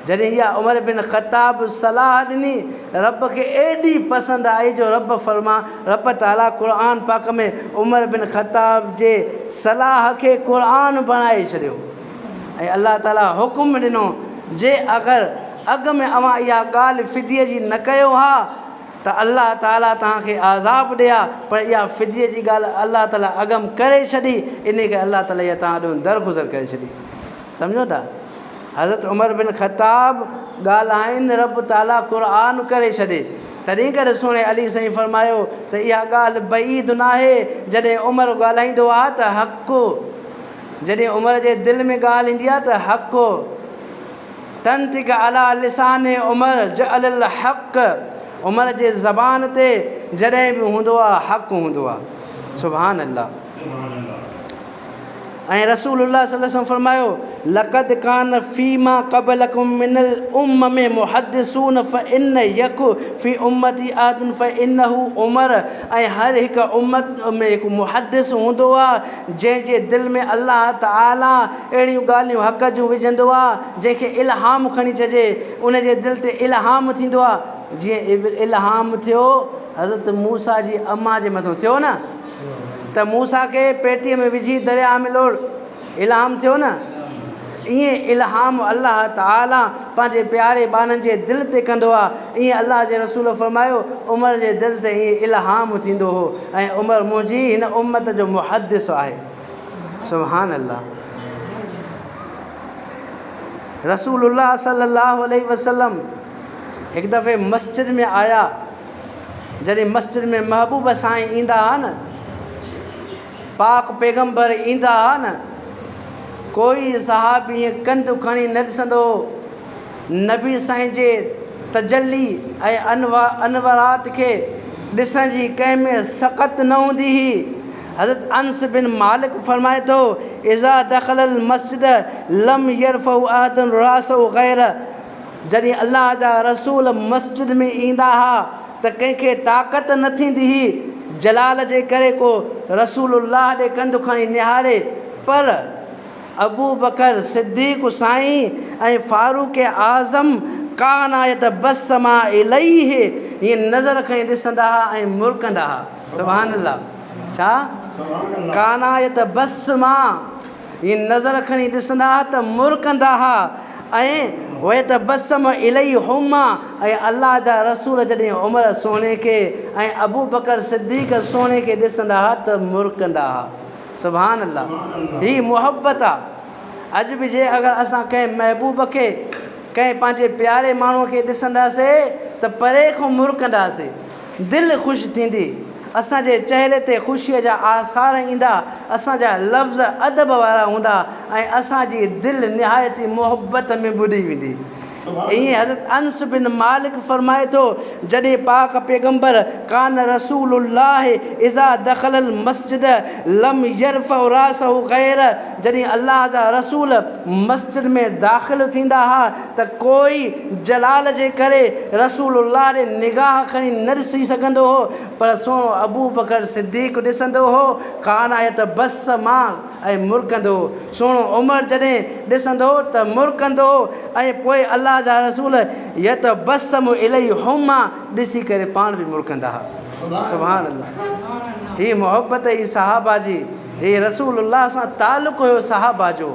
जॾहिं इहा उमर बिन ख़त्ताब सलाह ॾिनी, रब खे एॾी पसंदि आई जो रब ताला क़ुरान पाक में उमर बिन ख़त्ताब जे सलाह खे क़ुरान बणाए छॾियो ऐं अल्लाह ताला हुकुम ॾिनो, जे अगरि अॻ में अवां इहा ॻाल्हि फ़िदीअ जी न कयो हा त अल्लाह ताला तव्हांखे आज़ाब ॾिया, पर इहा फ़िदीअ जी ॻाल्हि अल्लाह ताला अॻम करे छॾी, इन खे अल्लाह ताला इहा तव्हां ॾों दरगुज़र करे छॾी। सम्झो था, हज़रत उमर बिन ख़त्ताब ॻाल्हाइनि, रब ताला क़ुरान करे छॾे। तॾहिं करे सुहिणे अली साईं फ़रमायो त इहा ॻाल्हि बईद न आहे। जॾहिं उमर ॻाल्हाईंदो आहे त हक़ु, जॾहिं उमर जे दिलि में ॻाल्हि ईंदी आहे त हक़ु, तंतिक अला लिसाने उमर जअल हक़, उमर जे ज़बान ते जॾहिं बि हूंदो आहे हक़ु हूंदो आहे। सुभान अल्लाह। ऐं रसूलुल्लाह सल्लल्लाहु अलैहि वसल्लम फरमायो, लक़द कान फ़ीमा क़बलकुम मिनल उम्म मुहद्दिसून फ़इन यकु फ़ी उम्मती आदन फ़इन्नहु उमर, ऐं हर हिकु उम्मत में हिकु मुहद्दिस हूंदो आहे जंहिंजे दिलि में अल्लाह ताला अहिड़ियूं ॻाल्हियूं हक़ जूं विझंदो आहे जंहिंखे इल्हाम खणी चइजे, उनजे दिलि ते इल्हाम थींदो आहे। जीअं इल्हाम थियो हज़रत मूसा जी अम्मा जे मथां थियो न, त मूसा खे पेटीअ में विझी दरिया में लोड़, इल्हाम थियो न, ईअं इल्हाम अल्लाह ताला पंहिंजे प्यारे ॿारनि जे दिलि ते कंदो आहे। ईअं अल्लाह जे रसूल फ़रमायो, उमर जे दिलि ते ईअं इल्हाम थींदो हो ऐं उमर मुंहिंजी हिन उम्मत जो मुहद्दिस आहे। सुभान अल्लाह। रसूलुल्लाह सल्लल्लाहु अलैहि वसल्लम हिकु दफ़े मस्जिद में आया। जॾहिं मस्जिद में महबूब साईं ईंदा हुआ न, पाक पैगम्बर ईंदा हुआ न, कोई सहाबी ईअं कंधु खणी न ॾिसंदो। नबी साईं जे तजल्ली ऐं अनवरात खे ॾिसण जी कंहिं में सक़त न हूंदी हुई। हज़रत अनस बिन मालिक फरमाए थो, इज़ा दख़लल मस्जिद लम यरफ़उ अहदुन रासहु गैर, जॾहिं अल्लाह जा रसूल मस्जिद में ईंदा हुआ त कंहिंखे ताक़त न थींदी हुई जलाल जे करे को रसूलुल्लाह ॾे कंधु खणी निहारे, पर अबू बकर सिद्दीक़ साईं ऐं फारूक आज़म कानायत बसमा इलैहि, हीअं नज़र खणी ॾिसंदा हुआ ऐं मुरकंदा हुआ। सुभान अल्लाह। छा कानायत बसमा, हीअं नज़र खणी ॾिसंदा हुआ त मुरकंदा हुआ। ऐं उहे त बसम इलाही हुमा ऐं अलाह जा रसूल जॾहिं उमर सोने खे ऐं अबू बकर सिद्दीक़ सोने खे ॾिसंदा हुआ त मुरकंदा हुआ। सुभान अल्लाह, ही मुहबत आहे। अॼु बि जे अगरि असां कंहिं महबूब खे कंहिं पंहिंजे प्यारे माण्हूअ खे ॾिसंदासीं त परे खां मुरकंदासीं, दिलि ख़ुशि थींदी, असांजे चहिरे ते ख़ुशीअ जा आसार ईंदा, असांजा लफ़्ज़ अदब वारा हूंदा ऐं असांजी दिलि निहायती मुहबत में ॿुॾी वेंदी। ईअं हज़रत अनस बिन मालिक फरमाए थो, जॾहिं पाक पैगम्बर कान रसूलुल्लाह इज़ा दख़लल मस्जिद लम यरफ़उ रासहु ग़ैर, जॾहिं अल्लाह जा रसूल मस्जिद में दाख़िल थींदा हुआ त कोई जलाल जे करे रसूलुल्लाह ॾे निगाह खणी न ॾिसी सघंदो हो, पर सोनो अबू बकर सिद्दीक़ ॾिसंदो हो, कान आहे त बस मां ऐं मुरकंदो हो। सोनो उमर जॾहिं ॾिसंदो हो त मुरकंदो हो ऐं पोइ अल्लाह जा रसूल य त बसम इलाही हुमा ॾिसी करे पाण बि मुरकंदा हुआ। सुभान अल्लाह, ही मोहब्बत ही सहाबा जी, ही रसूलुल्लाह सां तालुक़ हुयो सहाबा जो।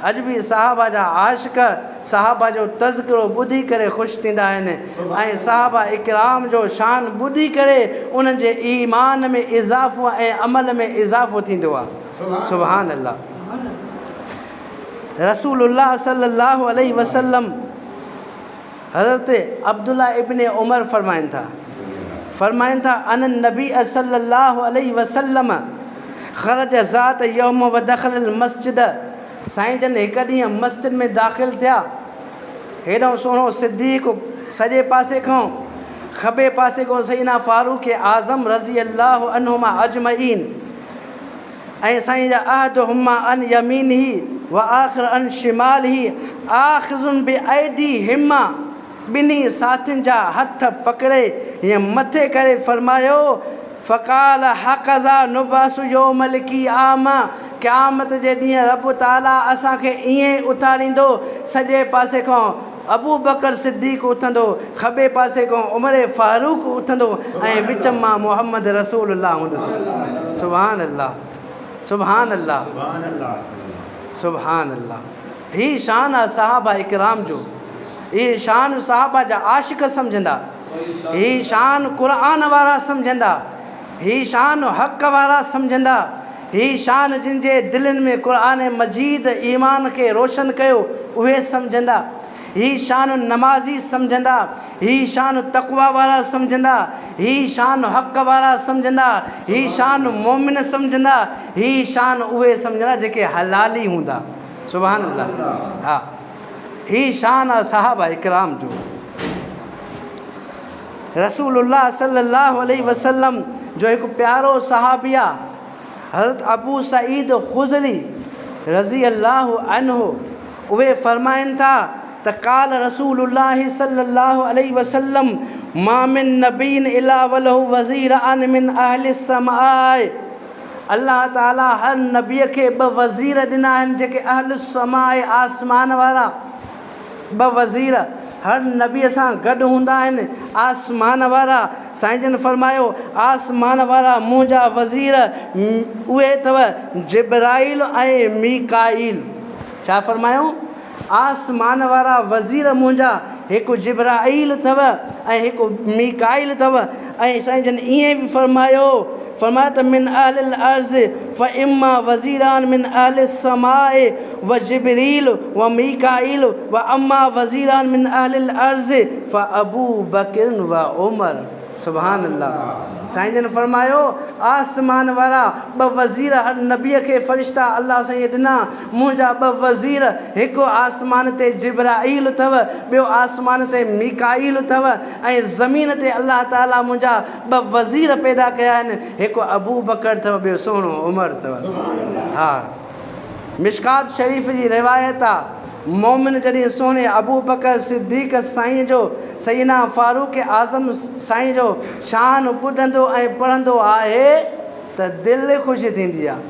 अॼु बि सहाबा जा आशिक़ सहाबा जो तज़किरो ॿुधी करे ख़ुशि थींदा आहिनि ऐं सहाबा इकराम जो शान ॿुधी करे उन्हनि जे ईमान में इज़ाफ़ो ऐं अमल में इज़ाफ़ो थींदो आहे। सुभान अल्लाह। रसूलुल्लाह सल्लल्लाहु अलैहि वसल्लम हज़रत अब्दुल्ला इब्न उमर फरमाइनि था अन नबी सल्लल्लाहु अलैहि वसल्लम ख़रज ज़ात यौम व दख़ल मस्जिद, साईं जन हिकु ॾींहुं मस्जिद में दाख़िल थिया, हेॾो सुहिणो सिद्दीक़ सॼे पासे खां, खॿे पासे खां सईदना फारूक आज़म रज़ी अल्लाहु अन्हुमा अजमईन, ऐं साईं जा अहद हुमा अन यमीनिही व आख़िर अन शिमालिही आख़िज़ुन बि ऐदी हिमा, ॿिन्ही साथियुनि जा हथ पकिड़े हीअं मथे करे फरमायो फ़क़ाल हक़ज़ा नुबासु यौमल क़ियामा, क़यामत जे ॾींहुं रब ताला असांखे ईअं उथारींदो, सॼे पासे खां अबू बकर सिद्दीक़ उथंदो, खॿे पासे खां उमर फारूक उथंदो ऐं विच मां मोहम्मद रसूलुल्लाह हूंदुसि। सुभान अल्लाह, सुभान अल्लाह, सुभान अल्लाह। ही शान आहे सहाबा इकराम जो, ही शान सहाबा जा आशिक़ सम्झंदा, ही शान क़ुरान वारा सम्झंदा, ही शान हक़ वारा सम्झंदा, ही शान जिन जे दिलनि में क़ुरान मजीद ईमान खे रोशन कयो उहे सम्झंदा, ही शान नमाज़ी सम्झंदा, ही शान तक़वा वारा सम्झंदा, ही शान हक़ वारा सम्झंदा, ही शान मोमिन सम्झंदा, ही शान उहे सम्झंदा जेके हलाली हूंदा। सुभान अल्लाह। हा, ही शान आहे सहाबा इकराम जो। रसूलुल्लाह सल्लल्लाहु अलैहि वसल्लम जो हिकु प्यारो सहाबी आहे हज़रत अबू सईद ख़ुज़री रज़ी अल्लाहु अन्हु, उहे फरमाइनि था त काल रसूलुल्लाह सल्लल्लाहु अलैहि वसल्लम मा मिन नबीन इला वलहु वज़ीरान मिन अहलि समाए, अल्लाह ताला हर नबीअ खे ॿ वज़ीर ॾिना आहिनि जेके अहल समाए आसमान वारा, ॿ वज़ीर हर नबीअ सां गॾु हूंदा आहिनि आसमान वारा। साईं जन फरमायो आसमान वारा मुंहिंजा वज़ीर उहे अथव जिब्राइल ऐं मीकाइल। छा फरमायो? आसमान वारा वज़ीर मुंहिंजा हिकु जिब्राइल अथव ऐं हिकु मीकाइल अथव। ऐं साईं जन ईअं बि फरमायो त मिन अहलिल अर्ज़ फ इम्मा वज़ीरान मिन अहलिस समाए व जिब्रील व मीकाइल व अम्मा वज़ीरान मिन अहलिल अर्ज़ फ अबू बकर व उमर। सुभान अल्लाह। साईं जन फरमायो आसमान वारा ॿ वज़ीर हर नबीअ खे फ़रिश्ता अल्लाह साईं ॾिना, मुंहिंजा ॿ वज़ीर, हिकु आसमान ते जिब्राइल अथव, ॿियो आसमान ते मीकाइल अथव, ऐं ज़मीन ते अल्लाह ताला मुंहिंजा ॿ वज़ीर पैदा कया आहिनि, हिकु अबू बकर अथव, ॿियो सुहिणो उमर अथव। हा, मिशकात शरीफ़ जी रिवायत आहे, मोमिन जॾहिं सोने अबू बकर सिद्दीक़ साईं जो सईदना फारूक आज़म साईं जो शान ॿुधंदो ऐं पढ़ंदो आहे त दिलि ख़ुशि थींदी आहे।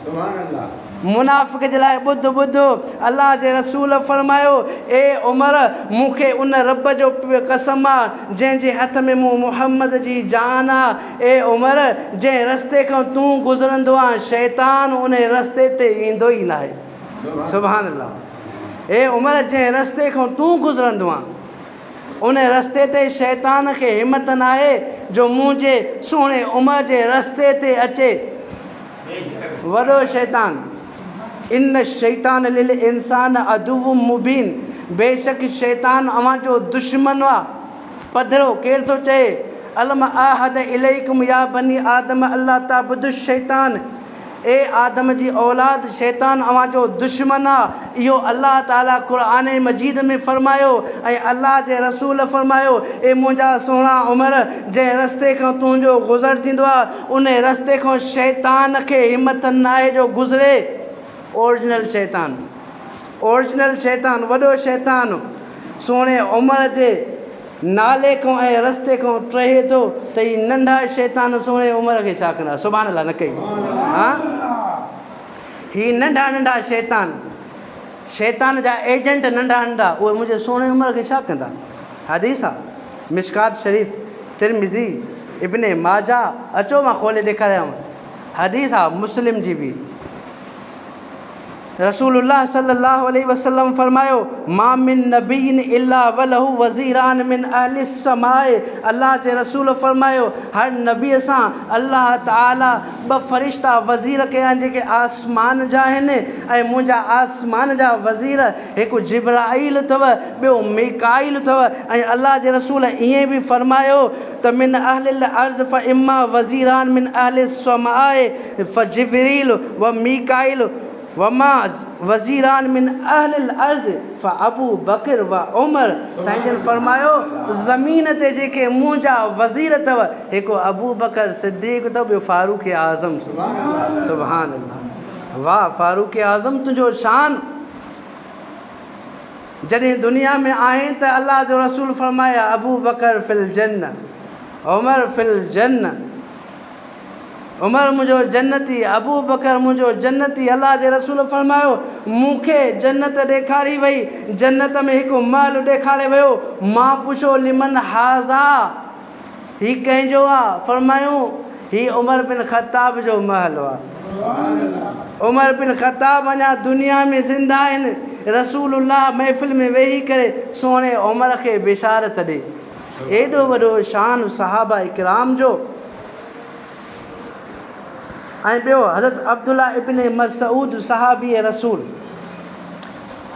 मुनाफ़िक़ जे लाइ ॿुधो अल्लाह जे रसूल फरमायो ए उमर मूंखे उन रब जो कसम आहे जंहिंजे हथ में मूं मुहम्मद जी जान आहे। ए उमर जंहिं रस्ते खां तूं गुज़रंदो आहे शैतान उन रस्ते ते ईंदो ई न आहे। सुभान अल्लाह। ए उमर जंहिं रस्ते खां तूं गुज़रंदो आहे उन रस्ते ते शैतान खे हिमत न आहे जो मुंहिंजे सुहिणे उमर जे रस्ते ते अचे। वॾो शैतान, इन शैतान लिल इंसान अदुव्व मुबीन, बेशक शैतान अव्हां जो दुश्मन आहे पधरो। केरु थो चए अलम आहद इलैकुम या बनी आदम अल्लाह ताबुदु शैतान, ए आदम जी औलाद शैतान अव्हां जो दुश्मन आहे। इहो अल्लाह ताला क़ुरान मजीद में फ़रमायो ऐं अल्लाह जे रसूल फ़रमायो ए मुंहिंजा सुहिणा उमर जंहिं रस्ते खां तुंहिंजो गुज़र थींदो आहे उन रस्ते खां शैतान खे हिमत न आहे जो गुज़रे। ओरिजिनल शैतान, ओरिजिनल शैतान, वॾो शैतान सुहिणे उमर जे नाले खां ऐं रस्ते खां टहे थो त ही नंढा शैतान सुहिणे उमर खे छा कंदा? सुभाणे अलाह न कई। हा, ही नंढा नंढा शैतान, शैतान जा एजेंट नंढा नंढा, उहे मुंहिंजे सुहिणे उमर खे छा कंदा? हदीस आहे मिशकात शरीफ़, तिरमिज़ी, इब्ने माजा, अचो मां खोले ॾेखारियांव। हदीस आहे मुस्लिम जी बि। रसूलुल्लाह सल्लल्लाहु अलैहि वसल्लम फरमायो मा मिन नबीन इल्ला वलहु वज़ीरान मिन अहलि समाए। अल्लाह जे रसूल फरमायो हर नबीअ सां अल्लाह ताला ॿ फ़रिश्ता वज़ीर कया आहिनि जेके आसमान जा आहिनि ऐं मुंहिंजा आसमान जा वज़ीर हिकु जिब्राईल अथव, ॿियो मीकाईल अथव। ऐं अल्लाह जे रसूल ईअं बि फरमायो त मिन अहलिल अर्ज़ फ़ इम्मा वज़ीरान मिन अहलि समाए फ़ जिब्रील व मीकाईल वमा वज़ीरान मिन अहलिल अर्ज़ फ़ अबू बकर व उमर। साईं जन फरमायो ज़मीन ते जेके मुंहिंजा वज़ीर अथव हिकु अबू बकर सिद्दीक़ अथव, ॿियो फारूक आज़म। सुभान अल्लाह, वाह फारूक आज़म तुंहिंजो शान। जॾहिं दुनिया में आहीं त अल्लाह जो रसूल फरमाया अबू बकर फिल जन्नह, उमर फिल जन्नह, उमर मुंहिंजो जन्नती, अबू बकर मुंहिंजो जन्नती। अल्लाह जे रसूल फरमायो मूंखे जन्नत ॾेखारी वई, जन्नत में हिकु महल ॾेखारे वियो। मां पुछो लिमन हाज़ा, ही कंहिंजो आहे? फरमायूं ही उमर बिन ख़त्ताब जो महल आहे। उमर बिन ख़त्ताब अञा दुनिया में ज़िंदा आहिनि। रसूलुल्लाह महफ़िल में वेही करे सुहिणे उमर खे बिशारत ॾे। एॾो वॾो शान सहाबा इकराम जो। ऐं ॿियो हज़रत अब्दुल्ला इब्न मसऊद सहाबी रसूल,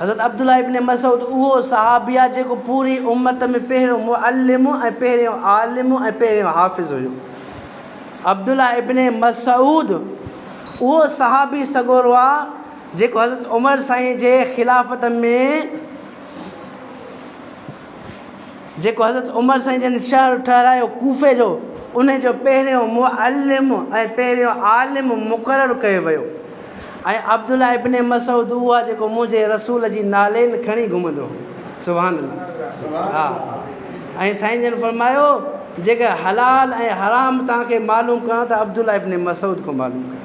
हज़रत अब्दुल्ला इब्न मसऊद उहो सहाबी आहे जेको पूरी उम्मत में पहिरियों मुअल्लिम ऐं पहिरियों आलिम ऐं पहिरियों हाफ़िज़ हुयो। अब्दुल्ला इब्न मसऊद उहो सहाबी सॻोरो आहे जेको हज़रत उमर साईं जे ख़िलाफ़त में, जेको हज़रत उमर साईं जन शहर ठहिरायो कूफ़े जो, उन जो पहिरियों मुअल्लिम ऐं पहिरियों आलिम मुक़ररु कयो वियो। ऐं अब्दुल्ला इब्न मसऊद उहो आहे जेको मुंहिंजे रसूल जी नालेन खणी घुमंदो। सुभान अल्लाह। हा, ऐं साईं जन फरमायो जेके हलाल ऐं हराम तव्हांखे मालूम करणु त अब्दुल्ला इब्न मसऊद खां मालूम कयो।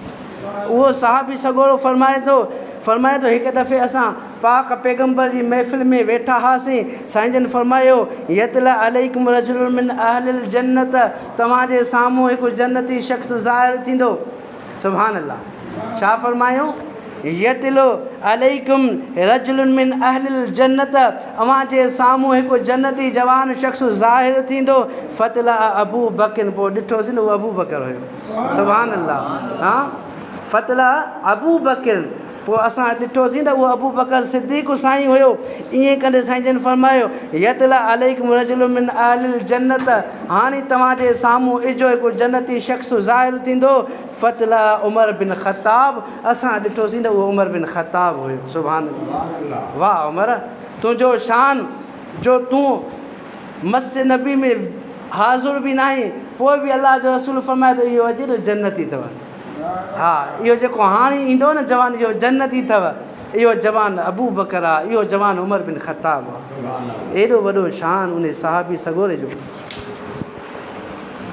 उहो साहबी सॻोरो फरमाए थो हिकु दफ़े असां पाक पैगम्बर जी महफ़िल में वेठा हुआसीं। साईं जन फरमायो यतला अलैकुम रजुलुन मिन अहलिल जन्नत, तव्हांजे साम्हूं हिकु जन्नती शख़्स ज़ाहिर थींदो। सुभान अल्लाह। छा फरमायूं? यतलो अलैकुम रजुलुन मिन अहलिल जन्नत, अव्हांजे साम्हूं हिकु जन्नती जवान शख़्स ज़ाहिर थींदो। फ़तला अबू बकर, पोइ ॾिठोसीं न उहो अबू बकर हुयो। सुभान अल्लाह। हा, फ़तला अबू बकर, पोइ असां ॾिठोसीं त उहो अबू बकर सिद्दीक़ साईं हुयो। ईअं कंदे साईं जन फरमायो यतला अलैकुम रजुलुन मिन अहलिल जन्नत, हाणे तव्हांजे साम्हूं इजो हिकु जन्नती शख़्स ज़ाहिर थींदो। फ़तला उमर बिन ख़त्ताब, असां ॾिठोसीं त उहो उमर बिन ख़त्ताब हुयो। सुभान अल्लाह। वाह उमर तुंहिंजो शान जो तूं मस्जिद नबी में हाज़ुर बि न आहीं, पोइ बि अल्लाह जो रसूल फरमाए त इहो अॼु त जन्नती अथव। हा, इहो जेको हाणे ईंदो न जवान, इहो जन्नती अथव। इहो जवान अबू बकर आहे, इहो जवान उमर बिन ख़त्ताब आहे। एॾो वॾो शान उन सहाबी सॻोरे जो।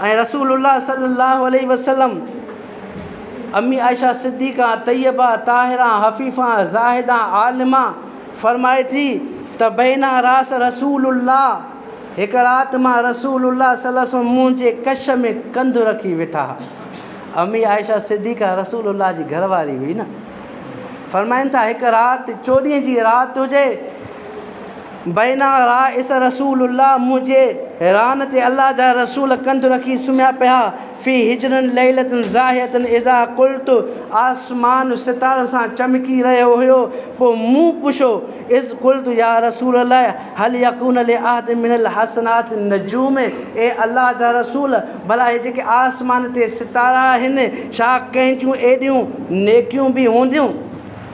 ऐं रसूलुल्लाह सल्लल्लाहु अलैहि वसल्लम अम्मी आयशा सिद्दीक़ा तैयबा ताहिरा हफ़ीफ़ा ज़ाहिदा आलिमा फरमाए थी त बैना रास रसूलुल्लाह, हिकु राति मां रसूलुल्लाह सल्लल्लाहु अलैहि वसल्लम मुंहिंजे कश में कंधु रखी वेठा। अम्मी आयशा सिद्दीक़ा रसूलुल्लाह जी घरवारी हुई न। फरमाइनि था हिकु राति 14 जी राति हुजे, बैना राइस रसूलुल्लाह, मुझे रान ते अल्लाह जा रसूल कंध रखी सुम्हिया पिया, फ़ी हिजरन लैलतन ज़ाहियतन इज़ा कुल्तु, आसमान सितारनि सां चमकी रहियो हुयो। पोइ मूं पुछो, इज़ कुल्तु या रसूलल्लाह हल यकून लि अहद मिनल हसनात नजूम, ए अल्लाह जा रसूल भला हे जेके आसमान ते सितारा आहिनि छा कंहिंजूं एॾियूं नेकियूं बि हूंदियूं?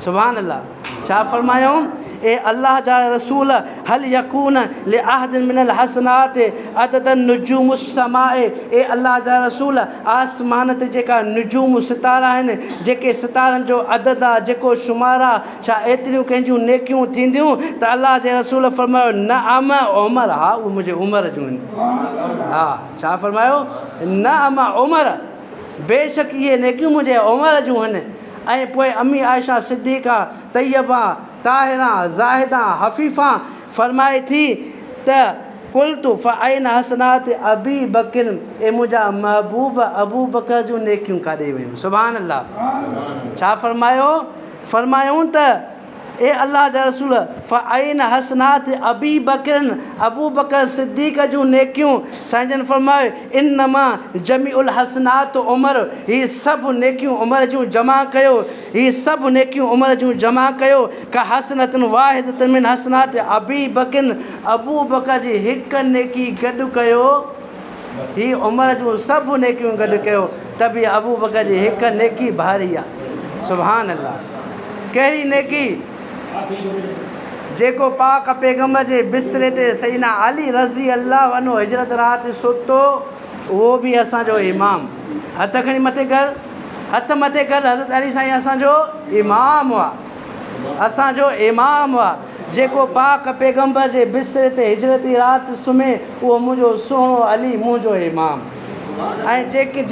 सुभान अल्लाह। छा फरमायूं? ए अल्लाह जा रसूल हल यकून ले अहदिन मिनल हसनात अददन नुजूम समाए, ए अल्लाह जा रसूल आसमान ते जेका नुजूम सितारा आहिनि, जेके सितारनि जो अदद आहे, जेको शुमार आहे, छा एतिरियूं कंहिंजूं नेकियूं थींदियूं? त अल्लाह जे रसूल फरमायो न अम उमर, हा उहे मुंहिंजे उमिरि जूं आहिनि। हा छा फरमायो? न अम उमर, बेशक इहे नेकियूं मुंहिंजे उमिरि जूं आहिनि। ऐं पोइ अम्मी आयशा सिद्दीक़ा तैयबा ताहिरा ज़ाहिदा हफ़ीफ़ा फरमाए थी त कुल्तु फ़अैन हसनात अबी बकर, ए मुंहिंजा महबूब अबू बकर जूं नेकियूं काॾे वियूं? सुभान अल्लाह। छा फरमायो? फरमायूं त ए अल्लाह जा रसूल फ़अैन हसनात अबी बकर, अबू बकर सिद्दीक़ जूं नेकियूं? साईं फरमायो इन्नमा जमीउल हसनात उमर, ही सभु नेकियूं उमिरि जूं जमा कयो, ही सभु नेकियूं उमिरि जूं जमा कयो। का हसनतन वाहिदतन मिन हसनात अबी बकर, अबू बकर जी हिकु नेकी गॾु कयो, ही उमिरि जूं सभु नेकियूं गॾु कयो त बि अबू बकर जी हिकु नेकी भारी आहे। सुभान अल्लाह। कहिड़ी नेकी? जेको पाक पैगम्बर जे बिस्तरे ते सईदना अली रज़ी अल्लाह अनो हिजरत राति सुतो, उहो बि असांजो इमाम। हथ खणी मथे कर, हथ मथे कर। हज़रत अली साईं असांजो इमाम हुआ, असांजो इमाम हुआ। जेको पाक पैगम्बर जे बिस्तरे ते हिजरती राति सुम्हे, उहो मुंहिंजो सुहिणो अली मुंहिंजो इमाम। ऐं जेके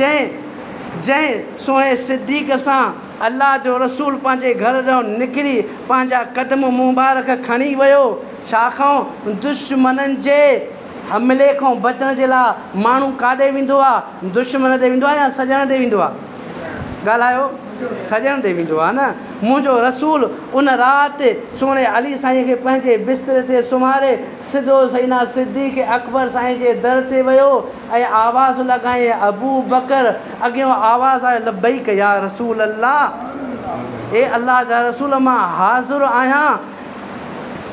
जंहिं सुहिणे सिद्दीक़ सां अल्लाह जो रसूल पंहिंजे घर ॾांहुं निकिरी पंहिंजा क़दम मुबारक खणी वियो, छाकाणि दुश्मननि जे हमले खां बचण जे लाइ माण्हू काॾे वेंदो आहे? दुश्मन ॾे वेंदो आहे या सॼण ॾे वेंदो आहे? ॻाल्हायो। सॼण ॾे वेंदो आहे न। मुंहिंजो रसूल उन राति सुहिणे अली साईं खे पंहिंजे बिस्तरे ते सुम्हारे सिधो सईदना सिद्दीक़ अकबर साईं जे दर ते वियो ऐं आवाज़ु लॻाई अबू बकर। अॻियों आवाज़ु आहे लब्बैक या रसूल अल्लाह, ए अल्लाह जा रसूल मां हाज़िर आहियां।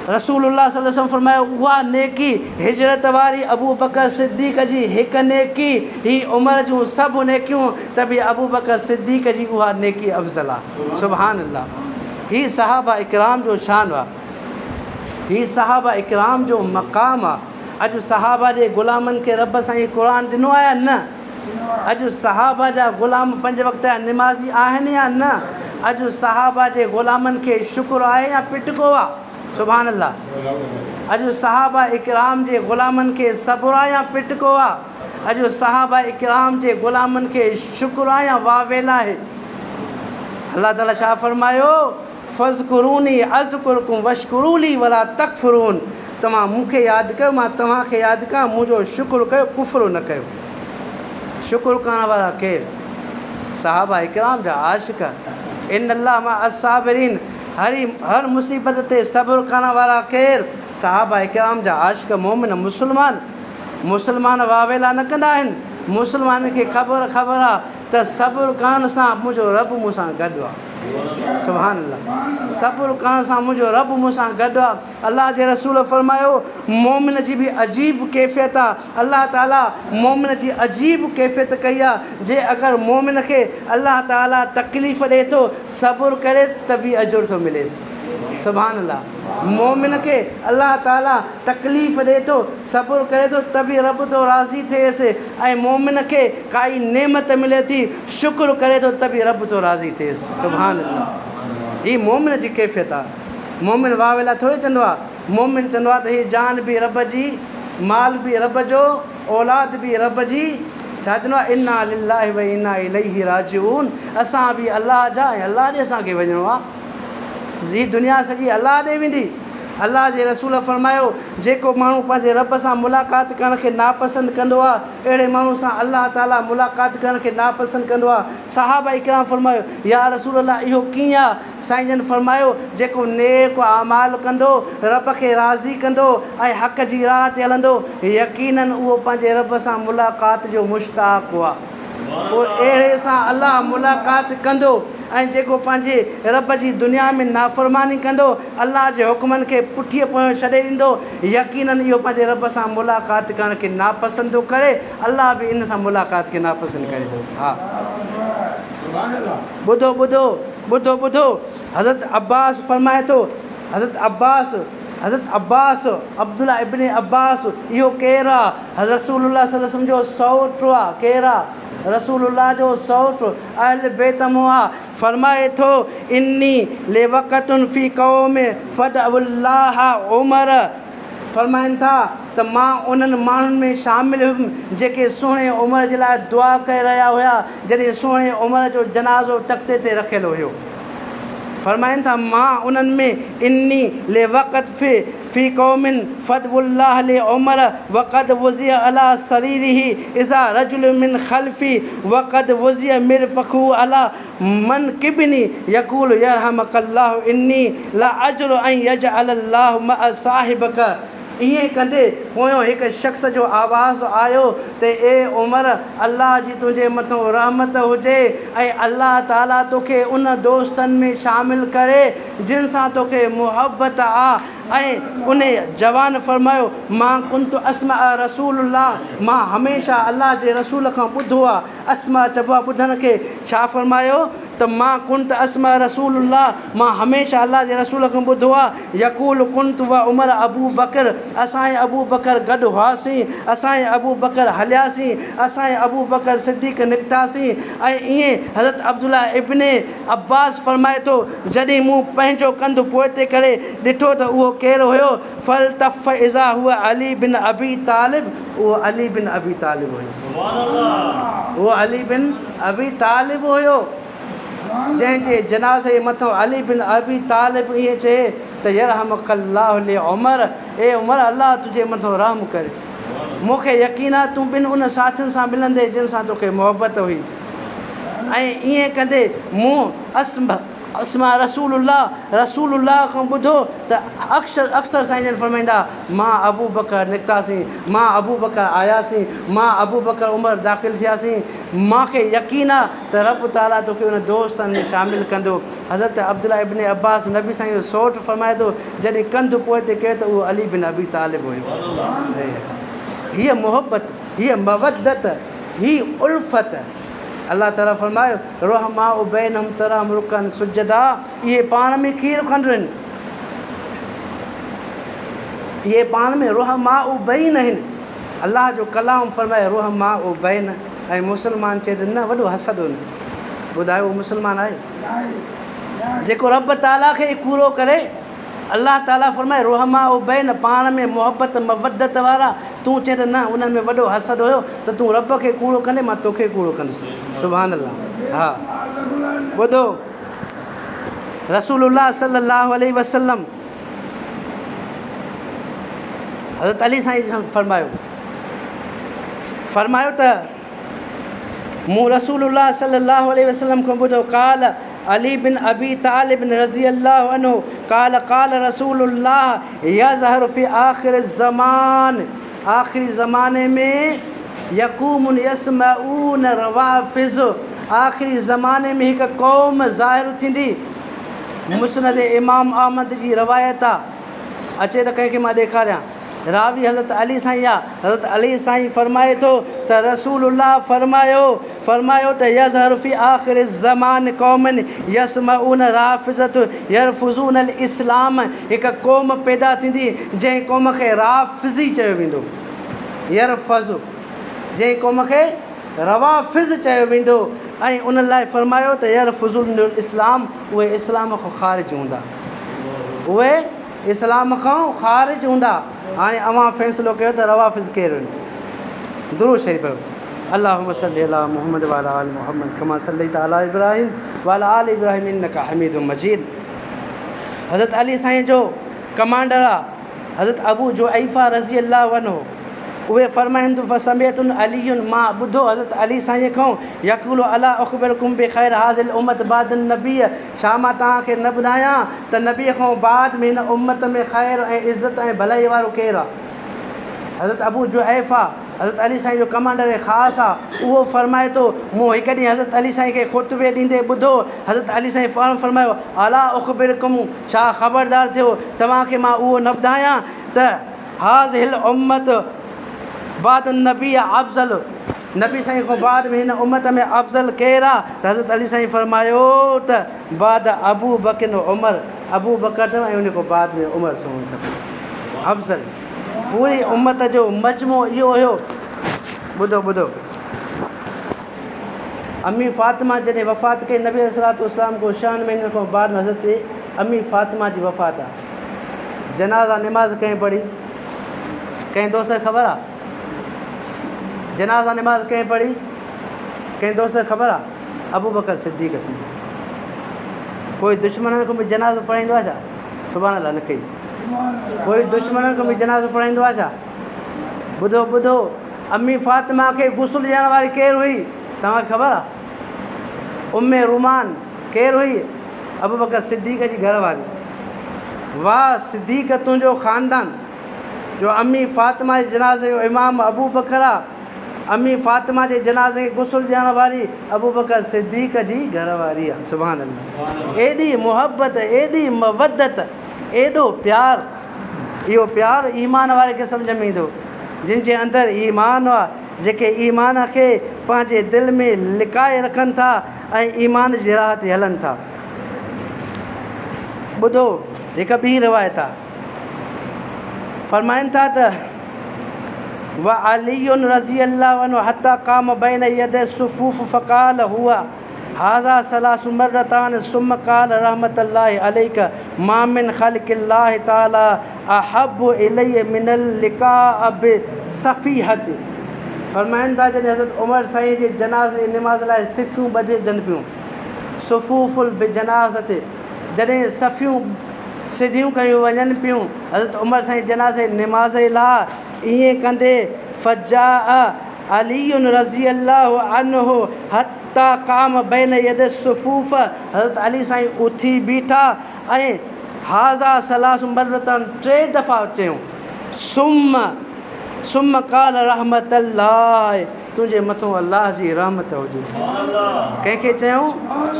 रसूलुल्लाह सल्लल्लाहु अलैहि वसल्लम फरमायो उहा नेकी हिजरत वारी अबू बकर सिद्दीक़ जी हिकु नेकी, ही उमिरि जूं सभु नेकियूं त बि अबू बकर सिद्दीक़ जी उहा नेकी अफ़ज़ल आहे। सुभान अल्लाह। ही सहाबा इकराम जो शान आहे, ही सहाबा इकराम जो मक़ाम आहे। अॼु सहाबा जे ग़ुलामनि खे रब साईं क़ुरान ॾिनो आहे या न? अॼु सहाबा जा ग़ुलाम 5 वक़्त जा निमाज़ी आहिनि या न? अॼु सहाबा जे ग़ुलामनि खे शुक्र आहे या पिटको आहे? सुभान अल्लाह। अॼु सहाबा इकराम जे ग़ुलामनि खे सब्र आहे या पिटको आहे? अॼु सहाबा इकराम जे ग़ुलामनि खे शुक्र आहे या वावेल आहे? अल्लाह ताला छा फरमायो? फ़ज़कुरूनी अज़कुरकुम वशकुरूली वला तकफ़ुरून, तव्हां मूंखे यादि कयो, मां तव्हांखे यादि कयां, मुंहिंजो शुक्र कयो, कुफ़्र न कयो। शुक्र करण वारा केरु? सहाबा इकराम जा आशिक़। इन अल्लाह मा अस्साबिरीन, हर मुसीबत ते सब्र करण वारा केरु? सहाबा इकराम जा आशिक़ मोमिन मुस्लमान। मुस्लमान वावेला न कंदा आहिनि। मुस्लमान खे ख़बर आहे त सब्र करण सां मुंहिंजो रब मूंसां गॾु आहे। सुभान अल्लाह। सब्र करण सां मुंहिंजो रब मूंसां गॾु आहे। अल्लाह जे रसूल फरमायो मोमिन जी बि अजीब कैफ़ियत आहे। अल्लाह ताला मोमिन जी अजीब कैफ़ियत कई आहे। जे अगरि मोमिन खे अल्लाह ताला तकलीफ़ ॾिए थो, सब्र करे त बि अजुर थो मिलेसि। सुभान अल्लाह। मोमिन खे अल्लाह ताला तकलीफ़ ॾिए थो, सब्र करे थो त बि रब थो राज़ी थिएसि। ऐं मोमिन खे काई नेमत मिले थी, शुक्र करे थो त बि रब थो राज़ी थिएसि। सुभान अल्लाह। हीअ मोमिन जी कैफ़ियत आहे। मोमिन वावेला थोरी चवंदो आहे। मोमिन चवंदो आहे त हीअ जान बि रब जी, माल बि रब जो, औलाद बि रब जी। छा चवंदो आहे? इन्ना लिल्लाहि व इन्ना इलैहि राजिऊन। असां बि अलाह जा ऐं अलाह ॾे असांखे वञिणो आहे। हीअ दुनिया सॼी अलाह ॾे वेंदी। अल्लाह जे रसूल फरमायो जेको माण्हू पंहिंजे रब सां मुलाक़ात करण खे नापसंदि कंदो आहे अहिड़े माण्हू सां अल्लाह ताला मुलाक़ात करण खे नापसंदि कंदो आहे। सहाबा इकराम फरमायो या रसूल अल्लाह इहो कीअं आहे? साईं जन फरमायो जेको नेक अमाल कंदो, रब खे राज़ी कंदो ऐं हक़ जी राह ते हलंदो, यकीनन उहो पंहिंजे रब सां मुलाक़ात जो मुश्ताक़ हुआ। पोइ अहिड़े सां अल्लाह मुलाक़ात कंदो ऐं जेको पंहिंजे रब जी दुनिया में नाफ़रमानी कंदो, अल्लाह जे हुकमनि खे पुठीअ पोयां छॾे ॾींदो, यकीनन इहो पंहिंजे रब सां मुलाक़ात करण खे नापसंदि थो करे, अल्लाह बि इन सां मुलाक़ात खे नापसंदि करे थो। हा ॿुधो ॿुधो ॿुधो ॿुधो हज़रत अब्बास फरमाए थो, हज़रत अब्बास अब्दुल्ला इब्न अब्बास इहो केरु आहे? हज़रत रसूलुल्लाह सल्लल्लाहु अलैहि वसल्लम जो सौटु आहे। केरु आहे? रसूलुल्लाह जो सौटु अहल बैत मां आहे। फरमाए थो इन्नी ले वक़तुन फ़ी क़ौम फ़दअुल्लाह उमर, फरमाइनि था त मां उन्हनि माण्हुनि में शामिलु हुयुमि जेके सुहिणे उमिरि जे लाइ दुआ करे रहिया हुया जॾहिं सुहिणे उमिरि जो जनाज़ो तख़्ते ते रखियलु हुयो। फरमाइनि था मां उन्हनि में इन्नी ले वक़्त फ़ी क़ौमिन फ़दउल्लाह ले उमर वक़द वज़िया अला सरीरिही इज़ा रजुल मिन ख़ल्फ़ी वक़द वज़िया मिरफ़क़हु अला मनकिबिनी यक़ूल यरहमकल्लाहु इन्नी ला अजरु अन यजअलल्लाहु मअ साहिबक। ईअं कंदे पोयों हिकु शख़्स जो आवाज़ु आयो त ए उमर, अल्लाह जी तुंहिंजे मथां रहमत हुजे ऐं अल्लाह ताला तोखे उन दोस्तनि में शामिलु करे जिन सां तोखे मुहबत आहे। ऐं उन जवान फरमायो मां कुंतु अस्मा रसूलुल्लाह, मां हमेशह अल्लाह जे रसूल खां ॿुधो आहे। अस्मा चबो आहे ॿुधण खे। छा फरमायो त मां कुंतु अस्मा रसूलुल्लाह, मां हमेशह अल्लाह जे रसूल खां ॿुधो आहे। यक़ूल कुंतु व उमर अबू बकर, असांजे अबू बकर गॾु हुआसीं, असांजे अबू बकर हलियासीं, असांजे अबू बकर सिद्दीक़ निकितासीं। ऐं ईअं हज़रत अब्दुल्ला इब्न अब्बास फरमाए थो जॾहिं मूं पंहिंजो कंधु पोइते करे ॾिठो त उहो केरु हुयो? फल तफ़ इज़ा हुआ अली बिन अबी तालिब, उहो अली बिन अबी तालिब हुयो। उहो अली बिन अबी तालिब हुयो जंहिंजे जनाज़े मथां अली बिन अबी तालिब ईअं चए त यरहमकल्लाहु ले उमर, ए उमर अल्लाह तुंहिंजे मथां रहम करे, मूंखे यकीन आहे तूं ॿिनि उन साथियुनि सां मिलंदे जिन सां तोखे मुहबत हुई। ऐं ईअं कंदे मूं अस्मा रसूलुल्लाह खां ॿुधो त अक्सर साईं जन फरमाईंदा मां अबू बकर निकितासीं, मां अबू बकर आयासीं, मां अबू बकर उमर दाख़िल थियासीं, मूंखे यकीन आहे त रब ताला तोखे उन दोस्तनि में शामिलु कंदो। हज़रत अब्दुल्ला इब्न अब्बास नबी साईं जो सौटु फरमाए थो जॾहिं कंधु पोइते कयो त उहो अली बिन अबी तालिब हुयो। हीअ मुहबत, हीअ मवदत, हीअ उल्फत अल्लाह ताला फरमायो रहमाउ बैनहुम तराहुम रुकन सुजदा, इहे पाण में खीर खंडु आहिनि, इहे पाण में रहमाउ बैन आहिनि। अल्लाह जो कलाम फरमाए रहमाउ बैन, ऐं मुस्लमान चए त न वॾो हसद हुन। ॿुधायो उहो मुस्लमान आहे जेको रब ताला खे कूड़ो करे? अल्लाह ताला फरमाए रहमाउ बैन, पाण में मुहबत मवदत वारा। तूं चए त न उन्हनि में वॾो हसद हुयो त तूं रब खे कूड़ो कंदे मां तोखे कूड़ो कंदुसि। सुभान अल्लाह। हा ॿुधो रसूलुल्लाह सल्लल्लाहु अलैहि वसल्लम हज़रत अली साईं फरमायो त मूं रसूलुल्लाह सल्लल्लाहु अलैहि वसल्लम खां ॿुधो काल अली बिन अबी तालिब रज़ी अल्लाह अन्हु काल काल रसूलुल्लाह यज़हरु फ़ी आख़िर ज़मान, आख़िरी ज़माने में यक़ूमुन यसमऊन रवाफ़िज़, आख़िरी ज़माने में हिकु क़ौम ज़ाहिर थींदी। मुस्नद इमाम अहमद जी रवायत आहे, अचे त कंहिंखे मां ॾेखारियां। रावी हज़रत अली साईं आहे। हज़रत अली साईं फरमाए थो त रसूलुल्लाह फरमायो त यज़हरु फ़ी आख़िर ज़मान क़ौमन यसमऊन राफ़िज़त यरफ़ुज़ून अल इस्लाम, हिकु क़ौम पैदा थींदी जंहिं क़ौम खे राफ़िज़ी चयो वेंदो। यरफ़ज़, जंहिं क़ौम खे रवाफ़िज़ चयो वेंदो। ऐं उन लाइ फरमायो त यरफ़ुज़ून अल इस्लाम, उहे इस्लाम खां ख़ारिज हूंदा, उहे इस्लाम खां ख़ारिज हूंदा। हाणे अवां फ़ैसिलो कयो त रवाफ़िज़ केरु आहिनि। दुरूद शरीफ़ अल्लाहुम्मा सल्लि अला मुहम्मद व अला आलि मुहम्मद कमा सल्लैता अला इब्राहीम व अला आलि इब्राहीम इन्नका हमीदुम मजीद। हज़रत अली साईं जो कमांडर आहे हज़रत अबू जुहैफ़ा रज़ी अल्लाह अन्हु, उहे फरमाइनि त फसमियतुन अलीयुन, मां ॿुधो हज़रत अली साईं खां, यक़ूलु अला उख़बिरुकुम बिख़ैर हाज़िल उम्मत बादन नबी, छा मां तव्हांखे न ॿुधायां त नबीअ खां बाद में हिन उम्मत में ख़ैर ऐं इज़त ऐं भलाई वारो केरु आहे। हज़रत अबू जुहैफ़ा हज़रत अली साईं जो कमांडर ख़ासि आहे, उहो फरमाए थो, मूं हिकु ॾींहुं हज़रत अली साईं खे ख़ुतबे ॾींदे ॿुधो हज़रत अली साईं फरमायो, अला उख़बिरुकुम, छा ख़बरदार थियो तव्हांखे मां उहो न ॿुधायां त हाज़िल उम्मत बाद नबी अफ़ज़ल, नबी साईं खां बाद में हिन उम्मत में अफ़ज़ल केरु आहे। त हज़रत अली साईं फरमायो त बाद अबू बकर उमर, अबू बकर अथव ऐं उन खां बाद में उमर सोन अथव अफ़ज़ल। पूरी उम्मत जो मजमू इहो हुयो। ॿुधो ॿुधो, अम्मी फ़ातिमा जॾहिं वफ़ात कई नबी अलैहिस्सलातु वस्सलाम को 6 महीननि खां बाद में हज़रत अम्मी फ़ातिमा जी वफ़ात आहे। जनाज़ा नमाज़ कंहिं पढ़ी, कंहिं दोस्त खे ख़बर आहे? जनाज़ा नमाज़ कंहिं पढ़ी, कंहिं दोस्त खे ख़बर आहे? अबू बकर सिद्दीक़ सां। कोई दुश्मन को बि जनाज़ो पढ़ाईंदो आहे छा? सुभाणे अल्लाह न कई। कोई दुश्मन को बि जनाज़ो पढ़ाईंदो आहे छा? ॿुधो ॿुधो, अम्मी फ़ातिमा खे गुस्ल ॾियण वारी केरु हुई तव्हांखे ख़बर आहे? उम्मे रुमान केरु हुई? अबू बकर सिद्दीक़ जी घर वारी। वाह सिद्दीक़ तुंहिंजो ख़ानदान जो अम्मी फ़ातिमा जे जनाज़े जो इमाम अबू बकर आहे। अम्मी फ़ातिमा जे जनाज़े खे गुस्ल ॾियण वारी अबू बकर सिद्दीक़ जी घर वारी आहे। सुभान अल्लाह। एॾी मुहबत, एॾी मवदत, एॾो प्यार, इहो प्यार ईमान वारे खे सम्झ में ईंदो, जिन जे अंदरि ईमान आहे, जेके ईमान खे पंहिंजे दिलि में लिकाए रखनि था ऐं ईमान जी राह ते हलनि था। ॿुधो हिकु ॿी रिवायत आहे, फरमाइनि था त व अलीयुन रज़ी अल्लाह अन्हु हत्ता क़ाम बैन यदै सुफ़ूफ़ फ़क़ाल हुआ हाज़ा सलासु मर्रतान सुम्म क़ाल रहमतुल्लाहि अलैक मा मिन ख़ल्क़िल्लाहि तआला अहब्बु इलैया मिनल लिक़ाअ बिसफ़ीहत। फरमाइनि था जॾहिं हज़रत उमर साईं जे जनाज़े नमाज़ लाइ सिफ़ियूं ॿधिजनि पियूं, सुफ़ूफ़ुल बिजनाज़त, जॾहिं सफ़ियूं सिधियूं कयूं वञनि पियूं हज़रत उमर साईं जनाज़े नमाज़ लाइ, ईअं कंदे फ़जाअ अलीयुन रज़ी अल्लाह अन्हु हत्ता क़ाम बैन यदै सुफ़ूफ़, हज़रत अली साईं उथी बीठा ऐं हाज़ा सलासु मर्रतन 3 दफ़ा चयूं, सुम्म क़ाल रहमतुल्लाह, तुंहिंजे मथां अल्लाह जी रहमत हुजे। कंहिंखे चयूं?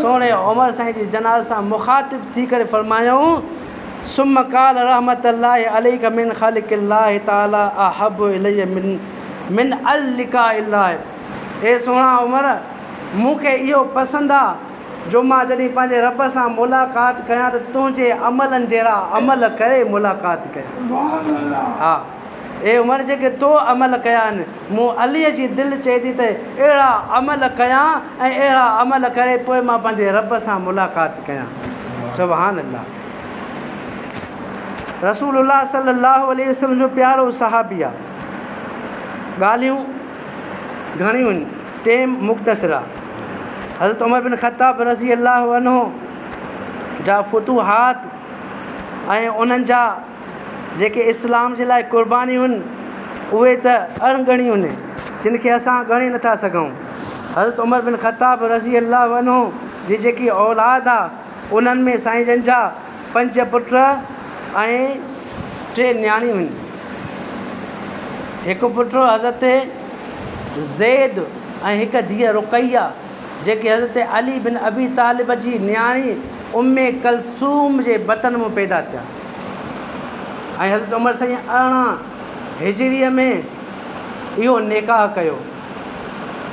सोणे उमर साईं जे जनाज़े सां मुख़ातिब थी करे फरमायूं, सुम्म क़ाल रहमतुल्लाहि अलैका मिन ख़ल्क़िल्लाहि तआला अहब्बु इलैया मिन अल लिक़ाइल्लाह। हे सोणा उमर, मूंखे इहो पसंदि आहे जो मां जॾहिं पंहिंजे रब सां मुलाक़ात कयां त तुंहिंजे अमलनि जहिड़ा अमल करे मुलाक़ात कयां। हा ए उमर, जेके तो अमल कया आहिनि, मूं अलीअ जी दिलि चए थी त अहिड़ा अमल कयां ऐं अहिड़ा अमल करे पोइ मां पंहिंजे रब सां मुलाक़ात कयां। सुभान अल्लाह। रसूलुल्लाह सल्लल्लाहु अलैहि वसल्लम जो प्यारो सहाबी आहे। ॻाल्हियूं घणियूं आहिनि, टेम मुख़्तसिर आहे। हज़रत उमर बिन ख़त्ताब रज़ी अल्लाह अन्हु जा फुतूहात ऐं उन्हनि जा जेके इस्लाम जे लाइ क़ुर्बानियूं आहिनि उहे त अणगणियूं आहिनि, जिन खे असां ॻणी नथा सघूं। हज़रत उमर बिन ख़त्ताब रज़ी अल्लाह अन्हु जी जेकी औलाद आहे, उन्हनि में साईं जन जा 5 पुट ऐं 3 न्याणियूं आहिनि। हिकु पुटु हज़रत ज़ैद ऐं हिकु धीअ रुक़ैया, जेके हज़रत अली बिन अबी तालिब जी न्याणी उम्मे कलसूम जे बतन में पैदा थिया। ऐं हज़रत उमर साईं 18 हिजरीअ में इहो निकाह कयो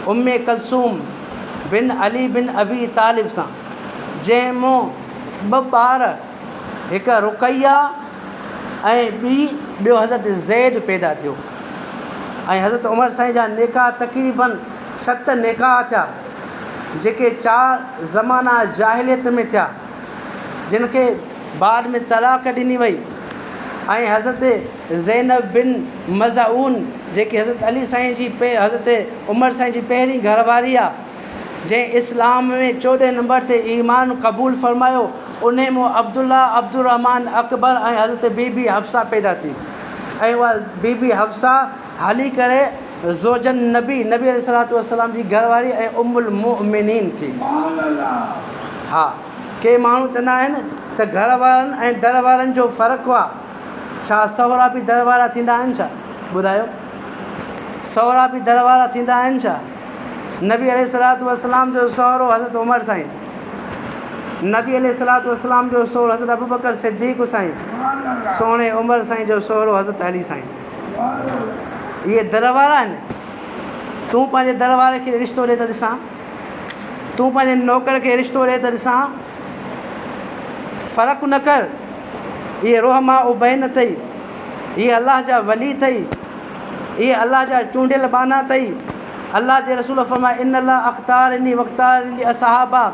उम्मे कलसूम बिन अली बिन अबी तालिब सां, जंहिं मां 2 ॿार, हिकु रुक़ैया ऐं ॿियो हज़रत ज़ैद पैदा थियो। ऐं हज़रत उमर साईं जा निकाह तक़रीबन 7 निकाह थिया, जेके 4 ज़माना जाहिलियत में थिया, जिन खे बाद में तलाक़ ॾिनी वई। ऐं हज़रत ज़ैनब बिन मज़ऊन, जेके हज़रत अली साईं जी हज़रत उमर साईं जी पहिरीं घरवारी आहे, जंहिं इस्लाम में 14 नंबर ते ईमान क़बूल फ़रमायो, उन में अब्दुल्ला, अब्दुर्रहमान, अकबर ऐं हज़रत बीबी हफ्सा पैदा थी। ऐं उहा बीबी हफ्सा हली करे ज़ोजन नबी अलैहिस्सलातु वस्सलाम जी घरवारी ऐं उम्मुल मुमिनीन थी। हा, के माण्हू चवंदा आहिनि त घर वारनि ऐं दर वारनि जो फ़र्क़ु आहे। छा सहुरा बि दर वारा थींदा आहिनि छा? ॿुधायो, सहुरा बि दर वारा थींदा आहिनि छा? नबी अलैहिस्सलातु वस्सलाम जो सहुरो हज़रत उमर साईं, नबी अलैहिस्सलातु वस्सलाम जो सहुरो हज़रत अबू बकर सिद्दीक़ साईं, सोणे उमर साईं जो सहुरो हज़रत अली साईं। इहे दर वारा आहिनि। तूं पंहिंजे दर वारे खे रिश्तो ॾे त ॾिसां, तूं पंहिंजे नौकर खे रिश्तो ॾे त ॾिसां। फ़र्क़ु न कर। इहे रोहमा उबैन अथई, इहे अलाह जा वली अथई, इहे अलाह जा चूंडियल बाना अथई। अलाह जे रसूल फरमाए इन अल्लाह अख़्तारनी वख़्तारनी असहाबा,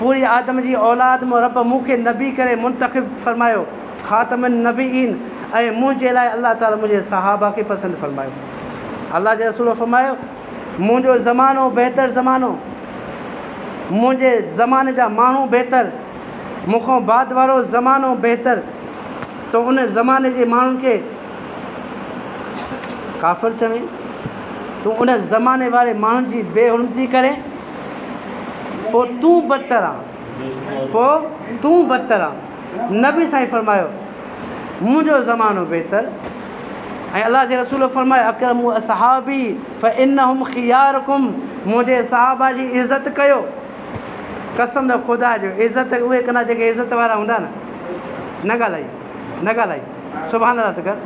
पूरी आदम जी औलाद में रब मूंखे नबी करे मुंतख़िब फरमायो, ख़ातमुन नबीईन, ऐं मुंहिंजे लाइ अलाह ताला मुंहिंजे सहाबा खे पसंदि फरमायो। अलाह जे रसूल फरमायो मुंहिंजो ज़मानो बहितर ज़मानो, मुंहिंजे ज़माने जा माण्हू बहितर, मूंखां बाद वारो ज़मानो बहितर। त उन ज़माने जे माण्हुनि खे काफ़िर चवे, तूं उन ज़माने वारे माण्हुनि जी बेहुरमती करे, पोइ तूं बदतर आहे, पोइ तूं बदतर आहे। नबी साईं फरमायो मुंहिंजो ज़मानो बहितर। ऐं अलाह जे रसूल फरमाए अकरमु असहाबी फ़इन्नहुम ख़ियारुकुम, मुंहिंजे सहाबा जी इज़त कयो। कसम न ख़ुदा जो, इज़त उहे कंदा जेके इज़त वारा हूंदा न ॻाल्हाई, न ॻाल्हाई, सुभाणे अल्लाह त कर।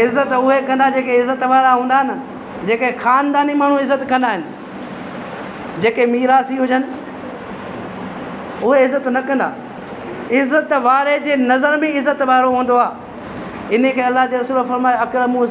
इज़त उहे कंदा जेके इज़त वारा हूंदा न, जेके ख़ानदानी माण्हू इज़त कंदा आहिनि, जेके मीरासी हुजनि उहे इज़त न कंदा। इज़त वारे जे नज़र में इज़त वारो हूंदो आहे। इन खे अलाह जे रसूल फरमाए अकरमु